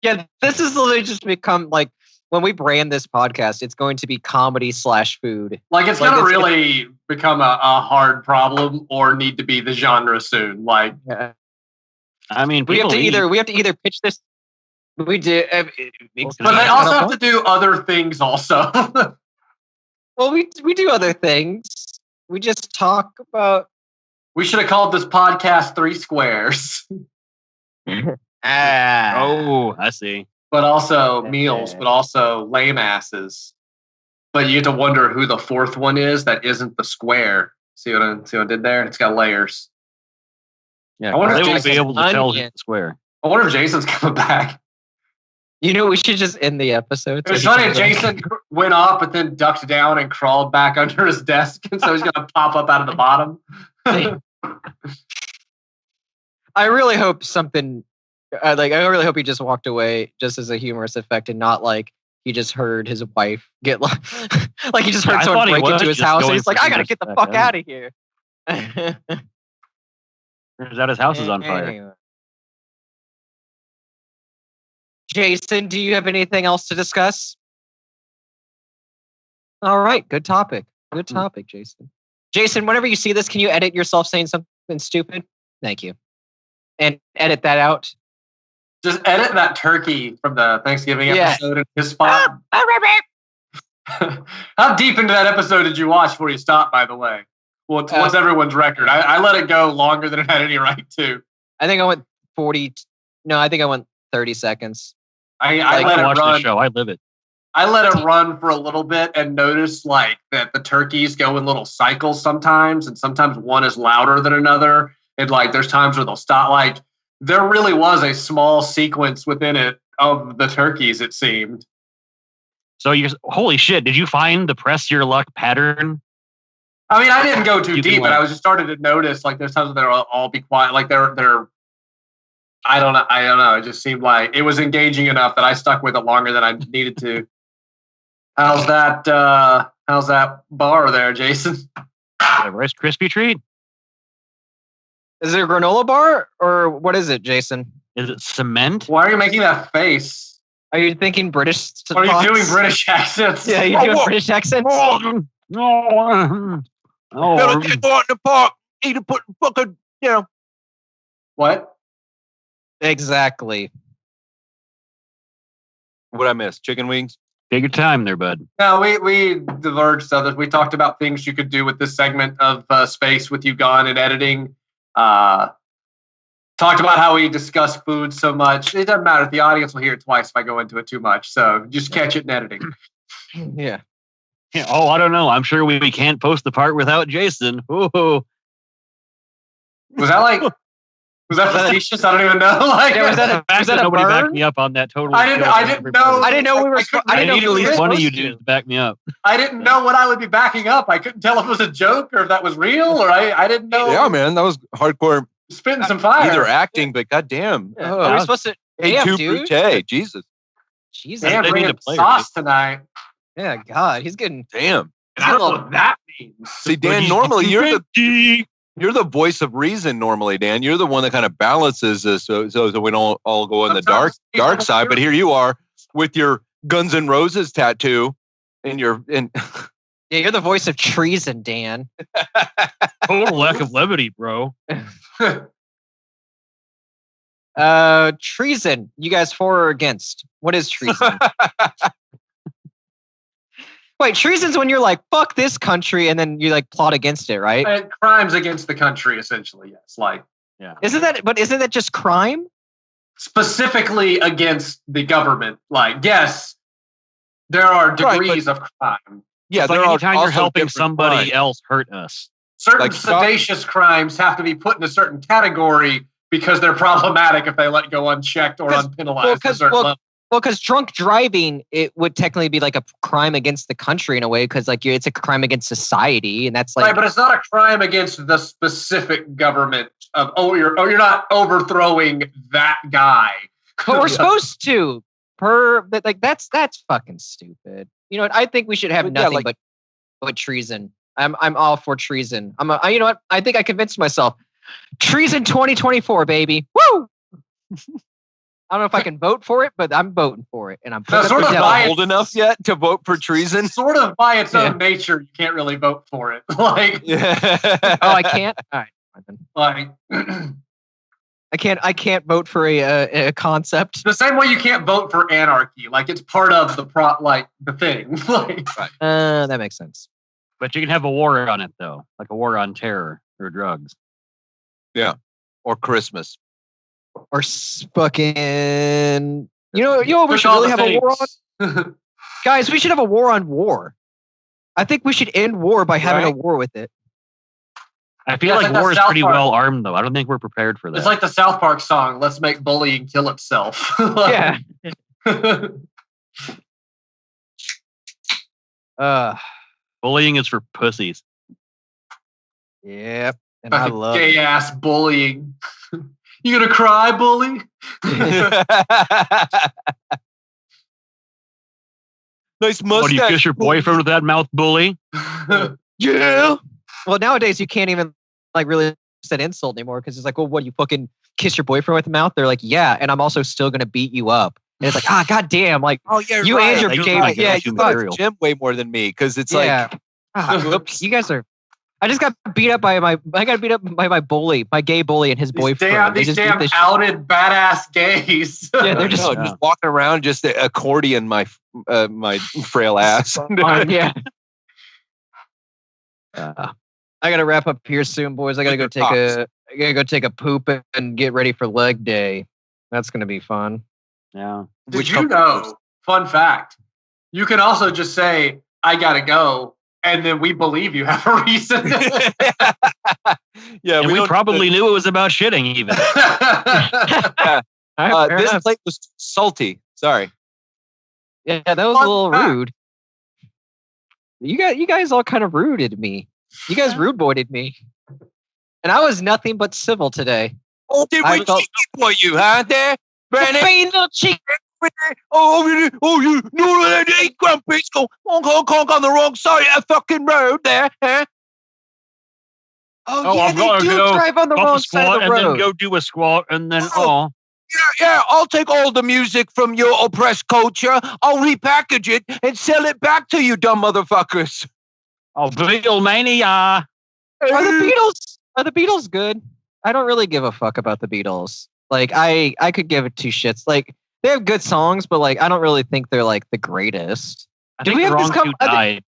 [SPEAKER 3] Yeah, this is literally just become like when we brand this podcast, it's going to be comedy/food.
[SPEAKER 4] Like it's gonna really become a hard problem or need to be the genre soon. Like,
[SPEAKER 1] I mean,
[SPEAKER 3] we have to either pitch this. We do, but
[SPEAKER 4] they also have to do other things also.
[SPEAKER 3] Well, we do other things. We just talk about.
[SPEAKER 4] We should have called this podcast 3 Squares.
[SPEAKER 1] Oh, I see.
[SPEAKER 4] But also meals, but also lame asses. But you get to wonder who the 4th one is that isn't the square. See what I did there? It's got layers.
[SPEAKER 1] Yeah, I wonder if they won't be able to tell who's the square.
[SPEAKER 4] I wonder if Jason's coming back.
[SPEAKER 3] You know, we should just end the episode.
[SPEAKER 4] It was funny if Jason went off, but then ducked down and crawled back under his desk, and so he's going to pop up out of the bottom.
[SPEAKER 3] I really hope something. I really hope he just walked away just as a humorous effect, and not like he just heard his wife get like he just heard someone break into his house, and he's like, "I got to get the fuck out of here."
[SPEAKER 1] Turns out his house is on fire.
[SPEAKER 3] Jason, do you have anything else to discuss? All right, good topic. Good topic, Jason. Jason, whenever you see this, can you edit yourself saying something stupid? Thank you. And edit that out.
[SPEAKER 4] Just edit that turkey from the Thanksgiving episode in his spot. How deep into that episode did you watch before you stopped, by the way? What's everyone's record? I let it go longer than it had any right to.
[SPEAKER 3] I think I went 40. No, I think I went 30 seconds.
[SPEAKER 4] I let it
[SPEAKER 1] watch
[SPEAKER 4] run.
[SPEAKER 1] The show. I live it.
[SPEAKER 4] I let it run for a little bit and noticed like that the turkeys go in little cycles sometimes, and sometimes one is louder than another. And like there's times where they'll stop. Like there really was a small sequence within it of the turkeys, it seemed.
[SPEAKER 1] So holy shit, did you find the press your luck pattern?
[SPEAKER 4] I mean, I didn't go too deep, but I was just starting to notice like there's times where they'll all be quiet. Like they're I don't know. It just seemed like it was engaging enough that I stuck with it longer than I needed to. How's that bar there, Jason?
[SPEAKER 1] A Rice Krispie treat.
[SPEAKER 3] Is it a granola bar or what is it, Jason?
[SPEAKER 1] Is it cement?
[SPEAKER 4] Why are you making that face?
[SPEAKER 3] Are you thinking British?
[SPEAKER 4] Are you doing British accents?
[SPEAKER 3] Yeah, you're doing British accents.
[SPEAKER 5] Better get out in the park. Eat a fucking,
[SPEAKER 4] What?
[SPEAKER 3] Exactly.
[SPEAKER 2] What I missed? Chicken wings?
[SPEAKER 1] Take your time there, bud.
[SPEAKER 4] No, we diverged others. We talked about things you could do with this segment of Space with you gone and editing. Talked about how we discuss food so much. It doesn't matter. The audience will hear it twice if I go into it too much. So just catch it in editing.
[SPEAKER 3] Yeah.
[SPEAKER 1] Oh, I don't know. I'm sure we can't post the part without Jason. Ooh.
[SPEAKER 4] Was that facetious? I don't even know. Like,
[SPEAKER 3] was that a
[SPEAKER 1] nobody
[SPEAKER 3] burn?
[SPEAKER 1] backed me up on that totally.
[SPEAKER 4] I didn't know.
[SPEAKER 3] I didn't know we were.
[SPEAKER 1] I need at least one of you dudes to back me up.
[SPEAKER 4] I didn't know what I would be backing up. I couldn't tell if it was a joke or if that was real, or I didn't know.
[SPEAKER 2] Yeah, man, that was hardcore.
[SPEAKER 4] Spitting some fire.
[SPEAKER 2] Either acting, but goddamn.
[SPEAKER 3] Yeah. Are we supposed to?
[SPEAKER 2] Hey,
[SPEAKER 3] dude.
[SPEAKER 2] Jesus.
[SPEAKER 3] Jesus.
[SPEAKER 4] Damn, bringing sauce tonight.
[SPEAKER 3] Yeah, God, he's getting.
[SPEAKER 2] Damn.
[SPEAKER 4] And I don't know what that means.
[SPEAKER 2] See, Dan, normally you're the voice of reason. Normally, Dan, you're the one that kind of balances this, so we don't all go in the dark side. But here you are with your Guns N' Roses tattoo, and
[SPEAKER 3] yeah, you're the voice of treason, Dan.
[SPEAKER 1] Total lack of levity, bro.
[SPEAKER 3] Treason. You guys for or against? What is treason? Wait, treason's when you're like, fuck this country, and then you like plot against it, right?
[SPEAKER 4] Crimes against the country, essentially, yes. Like,
[SPEAKER 3] yeah. Isn't that just crime?
[SPEAKER 4] Specifically against the government. Like, yes, there are degrees of crime.
[SPEAKER 1] Yeah, there are anytime you're helping somebody else hurt us.
[SPEAKER 4] Certain seditious crimes have to be put in a certain category because they're problematic if they let go unchecked or unpenalized at a certain level.
[SPEAKER 3] Well, because drunk driving, it would technically be like a crime against the country in a way, because like it's a crime against society, and that's like
[SPEAKER 4] right. But it's not a crime against the specific government of you're not overthrowing that guy.
[SPEAKER 3] But we're supposed to. But like that's fucking stupid. You know what? I think we should have nothing but treason. I'm all for treason. You know what? I think I convinced myself. Treason 2024, baby. Woo! I don't know if I can vote for it, but I'm voting for it, and I'm
[SPEAKER 2] sort of old enough yet to vote for treason.
[SPEAKER 4] Sort of by its own nature, you can't really vote for it. Like,
[SPEAKER 3] oh, I can't. All right,
[SPEAKER 4] like,
[SPEAKER 3] I can't vote for a concept.
[SPEAKER 4] The same way you can't vote for anarchy. Like, it's part of the thing. Like,
[SPEAKER 3] that makes sense.
[SPEAKER 1] But you can have a war on it though, like a war on terror or drugs.
[SPEAKER 2] Yeah, or Christmas.
[SPEAKER 3] Or fucking, you know what we should really have a war on? Guys, we should have a war on war. I think we should end war by having a war with it.
[SPEAKER 1] I feel like war is pretty well armed, though. I don't think we're prepared for that.
[SPEAKER 4] It's like the South Park song, "Let's make bullying kill itself."
[SPEAKER 3] Yeah.
[SPEAKER 1] Bullying is for pussies.
[SPEAKER 3] Yep, and I love
[SPEAKER 4] gay ass bullying. You gonna cry, bully?
[SPEAKER 2] Nice mustache.
[SPEAKER 1] What, do you kiss your boyfriend with that mouth, bully?
[SPEAKER 3] Yeah. Well, nowadays you can't even like really say insult anymore, because it's like, well, what, you fucking kiss your boyfriend with the mouth? They're like, yeah, and I'm also still gonna beat you up. And it's like, goddamn, like,
[SPEAKER 2] oh yeah,
[SPEAKER 3] you and your gay,
[SPEAKER 2] you go to the gym way more than me, because it's like,
[SPEAKER 3] whoops, you guys are. I just got beat up by my bully, my gay bully, and his boyfriend.
[SPEAKER 4] These damn outed badass gays.
[SPEAKER 2] Yeah, they're just walking around, just accordion my frail ass.
[SPEAKER 3] Yeah. I gotta wrap up here soon, boys. I gotta go take a poop and get ready for leg day. That's gonna be fun.
[SPEAKER 1] Yeah.
[SPEAKER 4] Did you know? Fun fact: you can also just say, "I gotta go." And then we believe you have a reason.
[SPEAKER 2] Yeah,
[SPEAKER 1] and we probably knew it was about shitting even.
[SPEAKER 2] This plate was salty. Sorry.
[SPEAKER 3] Yeah, that was a little rude. You guys all kind of rooted me. You guys rude boyded me. And I was nothing but civil today.
[SPEAKER 5] Oh, did we cheeky for you, huh, there, Brandon?
[SPEAKER 3] Little cheek.
[SPEAKER 5] Oh, you know that ain't grumpy. Go on the wrong side of the fucking road there, huh?
[SPEAKER 3] Oh yeah, they do drive on the wrong side of the road.
[SPEAKER 1] And then go do a squat, and then
[SPEAKER 5] Yeah, I'll take all the music from your oppressed culture. I'll repackage it and sell it back to you, dumb motherfuckers.
[SPEAKER 1] Oh, Beatlemania.
[SPEAKER 3] Are the Beatles good? I don't really give a fuck about the Beatles. Like, I could give it two shits. Like, they have good songs, but like, I don't really think they're like the greatest.
[SPEAKER 1] I think the wrong two died.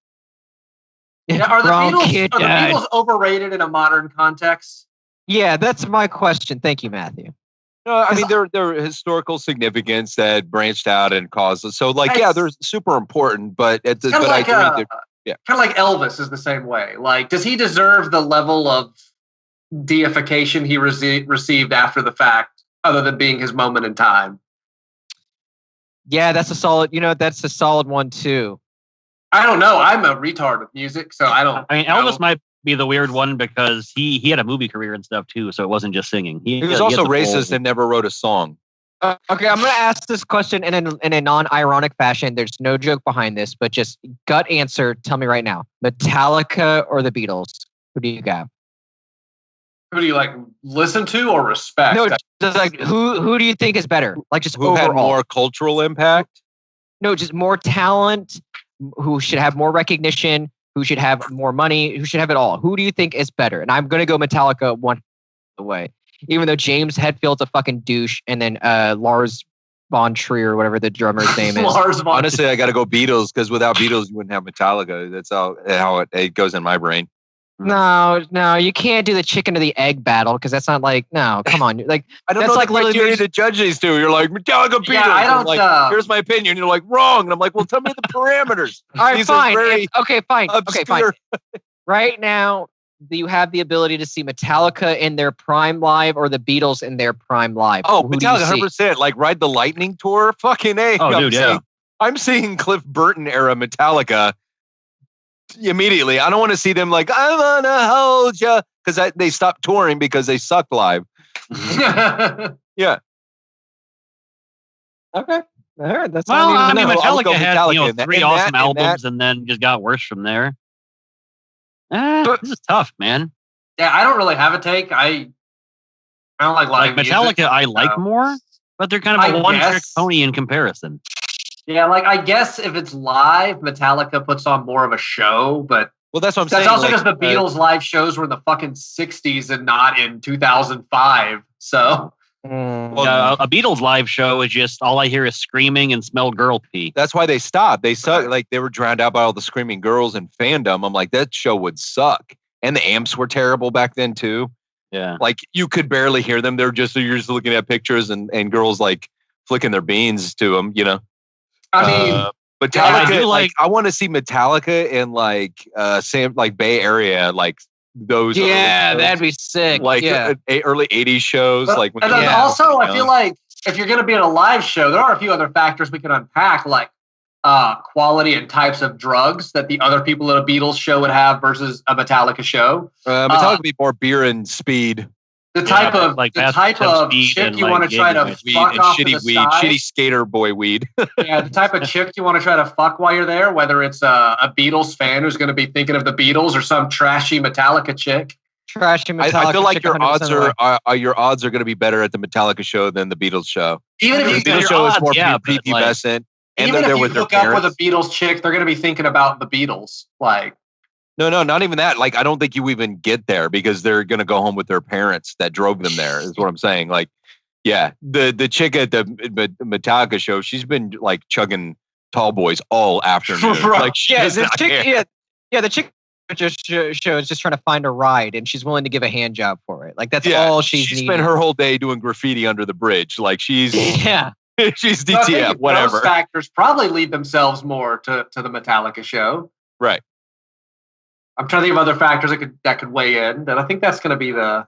[SPEAKER 4] Are the Beatles overrated in a modern context?
[SPEAKER 3] Yeah, that's my question. Thank you, Matthew.
[SPEAKER 2] No, I mean, their historical significance that branched out and caused. So, like, they're super important, but I agree.
[SPEAKER 4] Kind of like Elvis is the same way. Like, does he deserve the level of deification he received after the fact, other than being his moment in time?
[SPEAKER 3] Yeah, that's a solid. That's a solid one too.
[SPEAKER 4] I don't know. I'm a retard with music, so I don't.
[SPEAKER 1] I mean, Elvis might be the weird one because he had a movie career and stuff too, so it wasn't just singing.
[SPEAKER 2] He was also racist and never wrote a song.
[SPEAKER 3] Okay, I'm going to ask this question in a non-ironic fashion. There's no joke behind this, but just gut answer. Tell me right now: Metallica or the Beatles? Who do you got?
[SPEAKER 4] Who do you like listen to or respect?
[SPEAKER 3] No, just like who do you think is better? Like just
[SPEAKER 2] Who
[SPEAKER 3] overall.
[SPEAKER 2] had more cultural impact?
[SPEAKER 3] No, just more talent. Who should have more recognition? Who should have more money? Who should have it all? Who do you think is better? And I'm going to go Metallica one way. Even though James Hetfield's a fucking douche, and then Lars von Trier, whatever the drummer's name is.
[SPEAKER 2] Honestly, I got to go Beatles because without Beatles, you wouldn't have Metallica. That's how it goes in my brain.
[SPEAKER 3] No, you can't do the chicken or the egg battle because that's not like come on, like
[SPEAKER 2] I don't
[SPEAKER 3] that's
[SPEAKER 2] know
[SPEAKER 3] like
[SPEAKER 2] the criteria to judge these two. You're like Metallica, Beatles.
[SPEAKER 4] Yeah, I don't.
[SPEAKER 2] Like, here's my opinion. You're like wrong, and I'm like, well, tell me the parameters.
[SPEAKER 3] All right,
[SPEAKER 2] These
[SPEAKER 3] fine.
[SPEAKER 2] are
[SPEAKER 3] Fine.
[SPEAKER 2] obscure.
[SPEAKER 3] Right now, you have the ability to see Metallica in their prime live or the Beatles in their prime live.
[SPEAKER 2] Oh,
[SPEAKER 3] Who do you
[SPEAKER 2] Metallica,
[SPEAKER 3] see?
[SPEAKER 2] 100%. Like Ride the Lightning tour. Fucking A.
[SPEAKER 1] Oh, dude, yeah.
[SPEAKER 2] I'm seeing Cliff Burton era Metallica immediately. I don't want to see them like, I want to hold you. Because they stopped touring because they sucked live. Yeah.
[SPEAKER 3] Okay. All right. That's
[SPEAKER 1] Well, I mean,
[SPEAKER 2] know. I'll go
[SPEAKER 1] Metallica had
[SPEAKER 2] Metallica in that-
[SPEAKER 1] three
[SPEAKER 2] in
[SPEAKER 1] awesome
[SPEAKER 2] that- in
[SPEAKER 1] albums, and then just got worse from there. This is tough, man.
[SPEAKER 4] Yeah, I don't really have a take. I don't like live
[SPEAKER 1] Metallica,
[SPEAKER 4] music.
[SPEAKER 1] I like more, but they're kind of a one-trick
[SPEAKER 4] guess.
[SPEAKER 1] pony in comparison.
[SPEAKER 4] Yeah, like I guess if it's live, Metallica puts on more of a show, but
[SPEAKER 2] Well, that's what I'm
[SPEAKER 4] that's
[SPEAKER 2] saying.
[SPEAKER 4] also
[SPEAKER 2] like,
[SPEAKER 4] because the Beatles live shows were in the fucking 60s and not in 2005. So
[SPEAKER 1] A Beatles live show is just all I hear is screaming and smell girl pee.
[SPEAKER 2] That's why they stopped. They suck. Like they were drowned out by all the screaming girls and fandom. I'm like, that show would suck. And the amps were terrible back then too.
[SPEAKER 1] Yeah.
[SPEAKER 2] Like you could barely hear them. You're just looking at pictures and girls like flicking their beans to them, you know?
[SPEAKER 4] I mean,
[SPEAKER 2] Metallica, I want to see Metallica in like Bay Area, like those.
[SPEAKER 3] Yeah, that'd be sick.
[SPEAKER 2] Like early 80s shows.
[SPEAKER 4] But,
[SPEAKER 2] like
[SPEAKER 4] and then also, I feel like if you're going to be in a live show, there are a few other factors we can unpack, like quality and types of drugs that the other people at a Beatles show would have versus a Metallica show.
[SPEAKER 2] Metallica would be more beer and speed.
[SPEAKER 4] The type of chick you want to try to fuck off to the side.
[SPEAKER 2] Shitty skater boy weed.
[SPEAKER 4] Yeah, the type of chick you want to try to fuck while you're there, whether it's a Beatles fan who's going to be thinking of the Beatles or some trashy Metallica chick.
[SPEAKER 3] Trashy Metallica.
[SPEAKER 2] I feel like your odds are going to be better at the Metallica show than the Beatles show.
[SPEAKER 4] Even if
[SPEAKER 2] the Beatles show is more prepubescent.
[SPEAKER 4] And even if you hook up with a Beatles chick, they're going to be thinking about the Beatles. Like,
[SPEAKER 2] no, not even that. Like, I don't think you even get there because they're going to go home with their parents that drove them there, is what I'm saying. Like, yeah, the chick at the Metallica show, she's been like chugging tall boys all afternoon. Like,
[SPEAKER 3] the chick show is just trying to find a ride, and she's willing to give a hand job for it. Like, that's all she
[SPEAKER 2] spent her whole day doing graffiti under the bridge. Like, she's she's DTF, whatever.
[SPEAKER 4] Those factors probably lead themselves more to the Metallica show.
[SPEAKER 2] Right.
[SPEAKER 4] I'm trying to think of other factors that could weigh in, and I think that's going to be the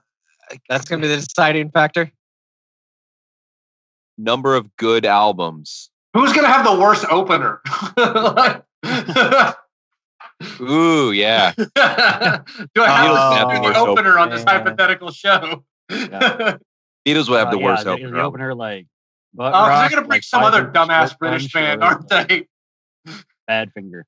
[SPEAKER 3] deciding factor.
[SPEAKER 2] Number of good albums.
[SPEAKER 4] Who's going to have the worst opener?
[SPEAKER 2] Ooh, yeah.
[SPEAKER 4] Do I have to do the opener on this hypothetical show?
[SPEAKER 2] Yeah. Beatles will have the worst opener.
[SPEAKER 1] The opener, like,
[SPEAKER 4] because they're going to bring some other dumbass British band, aren't they?
[SPEAKER 1] Badfinger.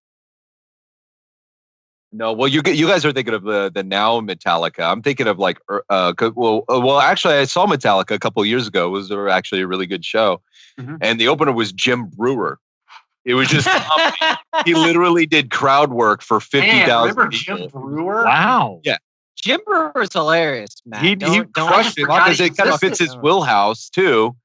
[SPEAKER 2] No, well, you guys are thinking of the now Metallica. I'm thinking of like, actually, I saw Metallica a couple of years ago. It was actually a really good show, and the opener was Jim Brewer. It was just he literally did crowd work for 50,000
[SPEAKER 4] Remember
[SPEAKER 2] people.
[SPEAKER 4] Jim Brewer?
[SPEAKER 1] Wow.
[SPEAKER 2] Yeah.
[SPEAKER 3] Jim Brewer is hilarious, man.
[SPEAKER 2] He crushed it because it kind of fits his wheelhouse too.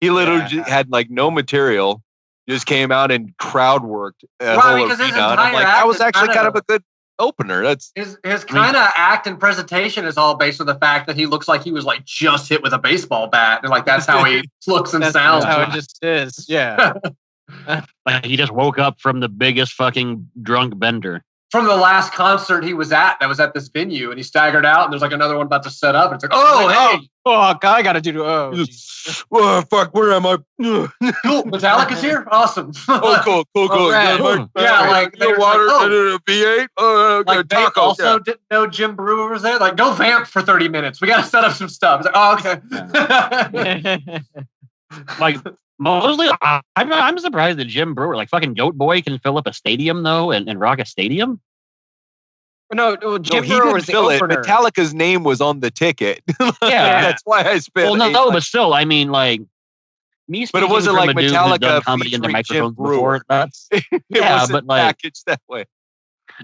[SPEAKER 2] He literally had like no material, just came out and crowd worked a whole arena. And I'm like, that was actually kind of a good opener. That's
[SPEAKER 4] his kind of act and presentation is all based on the fact that he looks like he was like just hit with a baseball bat, and like that's how he looks and sounds.
[SPEAKER 3] How it just is. Yeah.
[SPEAKER 1] Like he just woke up from the biggest fucking drunk bender.
[SPEAKER 4] From the last concert he was at, that was at this venue, and he staggered out, and there's like another one about to set up. And it's like, hey,
[SPEAKER 3] fuck, I gotta do.
[SPEAKER 2] Oh, fuck, where am I?
[SPEAKER 4] Cool, Metallica's here, awesome.
[SPEAKER 2] Cool.
[SPEAKER 4] Yeah, like
[SPEAKER 2] water and a V8.
[SPEAKER 4] Like they also didn't know Jim Brewer was there. Like, go vamp for 30 minutes. We got to set up some stuff. It's like, oh, okay.
[SPEAKER 1] Like mostly, I'm surprised that Jim Brewer, like fucking Goat Boy, can fill up a stadium though and rock a stadium.
[SPEAKER 3] No, Jim Brewer was the opener.
[SPEAKER 2] Metallica's name was on the ticket.
[SPEAKER 1] Yeah,
[SPEAKER 2] that's why I spent.
[SPEAKER 1] Well, no, but still, I mean, like me.
[SPEAKER 2] But it wasn't like Metallica
[SPEAKER 1] comedy into microphones
[SPEAKER 2] before.
[SPEAKER 1] That's
[SPEAKER 2] but like packaged that way.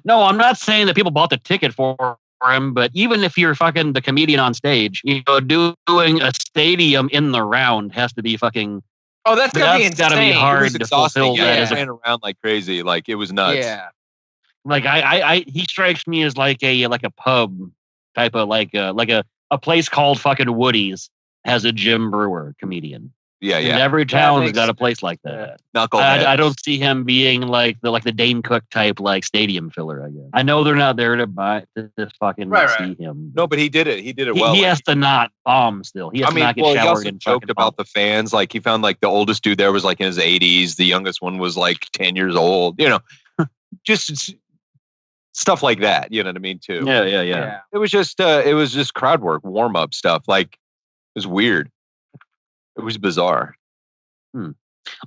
[SPEAKER 1] No, I'm not saying that people bought the ticket for him, but even if you're fucking the comedian on stage, doing a stadium in the round has to be fucking.
[SPEAKER 3] Oh, that's gotta be insane.
[SPEAKER 1] Gotta be hard to fulfill that.
[SPEAKER 2] Ran around like crazy, like it was nuts.
[SPEAKER 3] Yeah.
[SPEAKER 1] Like he strikes me as like a pub type of like a place called fucking Woody's has a Jim Brewer comedian.
[SPEAKER 2] Yeah.
[SPEAKER 1] And every town's got a place like that. I don't see him being like the Dane Cook type like stadium filler. I guess I know they're not there to fucking see him.
[SPEAKER 2] No, but he did it. He did it well.
[SPEAKER 1] He has to not bomb still. He has to not get showered.
[SPEAKER 2] He also
[SPEAKER 1] and
[SPEAKER 2] joked about the fans. Like he found like the oldest dude there was like in his 80s. The youngest one was like 10 years old. Just stuff like that. You know what I mean? Too.
[SPEAKER 1] Yeah.
[SPEAKER 2] It was just crowd work, warm up stuff. Like it was weird. It was bizarre.
[SPEAKER 1] Well,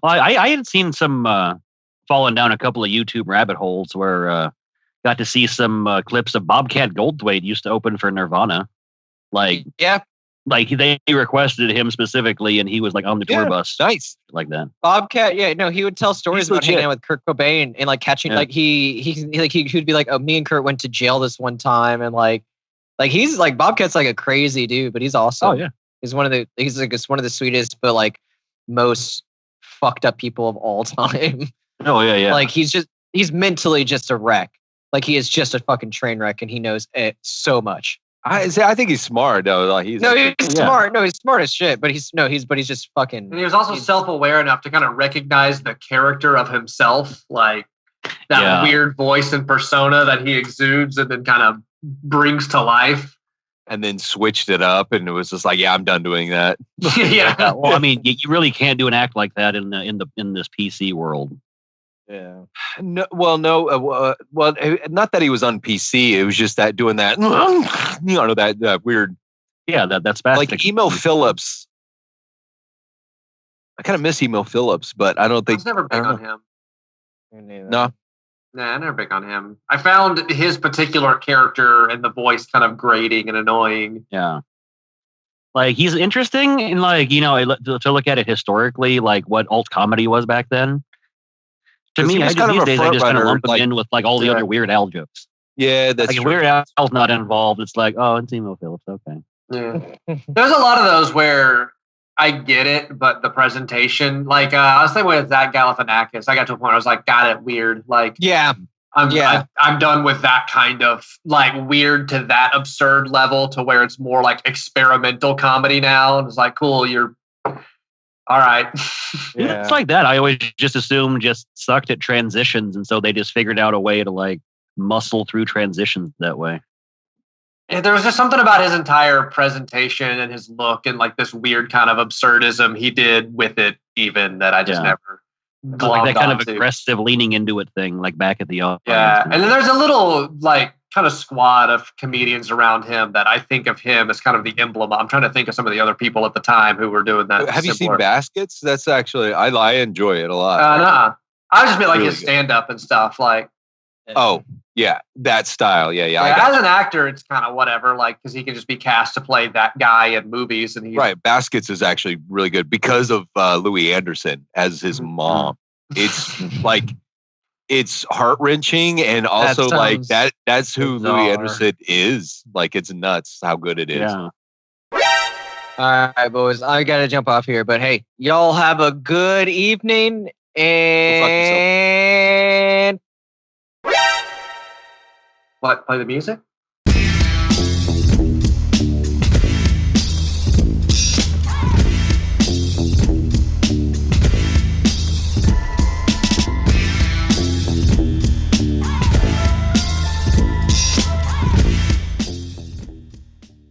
[SPEAKER 1] I had seen some falling down a couple of YouTube rabbit holes where got to see some clips of Bobcat Goldthwait used to open for Nirvana. Like they requested him specifically, and he was like on the tour bus.
[SPEAKER 2] Nice,
[SPEAKER 1] like that.
[SPEAKER 3] Bobcat, he would tell stories about hanging out with Kurt Cobain and like catching like he would be like, oh, me and Kurt went to jail this one time, and like he's like Bobcat's like a crazy dude, but he's awesome.
[SPEAKER 2] Oh yeah.
[SPEAKER 3] He's one of the sweetest, but like most fucked up people of all time.
[SPEAKER 1] Oh yeah.
[SPEAKER 3] Like he's mentally just a wreck. Like he is just a fucking train wreck, and he knows it so much.
[SPEAKER 2] I think he's smart though. Like
[SPEAKER 3] he's smart. No, he's smart as shit. But he's just fucking.
[SPEAKER 4] And he was also self-aware enough to kind of recognize the character of himself, like that weird voice and persona that he exudes, and then kind of brings to life.
[SPEAKER 2] And then switched it up, and it was just like, I'm done doing that.
[SPEAKER 4] Yeah.
[SPEAKER 1] Well, I mean, you really can't do an act like that in this PC world.
[SPEAKER 3] Yeah.
[SPEAKER 2] No. Not that he was on PC. It was just that doing that. That weird.
[SPEAKER 1] Yeah, that's bad.
[SPEAKER 2] Like Emo Phillips. I kind of miss Emo Phillips, but I don't think.
[SPEAKER 4] I was never big on him.
[SPEAKER 2] No.
[SPEAKER 4] Nah, I'm never big on him. I found his particular character and the voice kind of grating and annoying.
[SPEAKER 1] Yeah. Like he's interesting in like, to look at it historically, like what alt comedy was back then. To me, these days I just kind of lump him in with like all the other Weird Al jokes.
[SPEAKER 2] Yeah, that's
[SPEAKER 1] like
[SPEAKER 2] true.
[SPEAKER 1] Weird Al's not involved. It's like, oh, it's Emo Phillips. Okay.
[SPEAKER 4] Yeah. There's a lot of those where I get it, but the presentation, like I was thinking with Zach Galifianakis, I got to a point where I was like, got it weird. Like, I'm done with that kind of like weird to that absurd level to where it's more like experimental comedy now. And it's like, cool, you're all right.
[SPEAKER 1] Yeah. It's like that. I always just assumed just sucked at transitions. And so they just figured out a way to like muscle through transitions that way.
[SPEAKER 4] And there was just something about his entire presentation and his look and like this weird kind of absurdism he did with it even that I just never
[SPEAKER 1] like that kind of aggressive leaning into it thing, like back at the office.
[SPEAKER 4] Yeah. And then there's a little like kind of squad of comedians around him that I think of him as kind of the emblem. I'm trying to think of some of the other people at the time who were doing that.
[SPEAKER 2] Have you seen Baskets? That's actually, I enjoy it a lot.
[SPEAKER 4] Nah. I just meant like really his stand-up and stuff. Like,
[SPEAKER 2] oh, yeah, that style. Yeah.
[SPEAKER 4] As an actor, it's kind of whatever, like, because he can just be cast to play that guy in movies. And
[SPEAKER 2] right. Baskets is actually really good because of Louis Anderson as his mom. It's like, it's heart-wrenching, and also like that's who bizarre. Louis Anderson is. Like, it's nuts how good it is.
[SPEAKER 1] Yeah.
[SPEAKER 3] All right, boys, I got to jump off here, but hey, y'all have a good evening, and
[SPEAKER 4] what, play the music?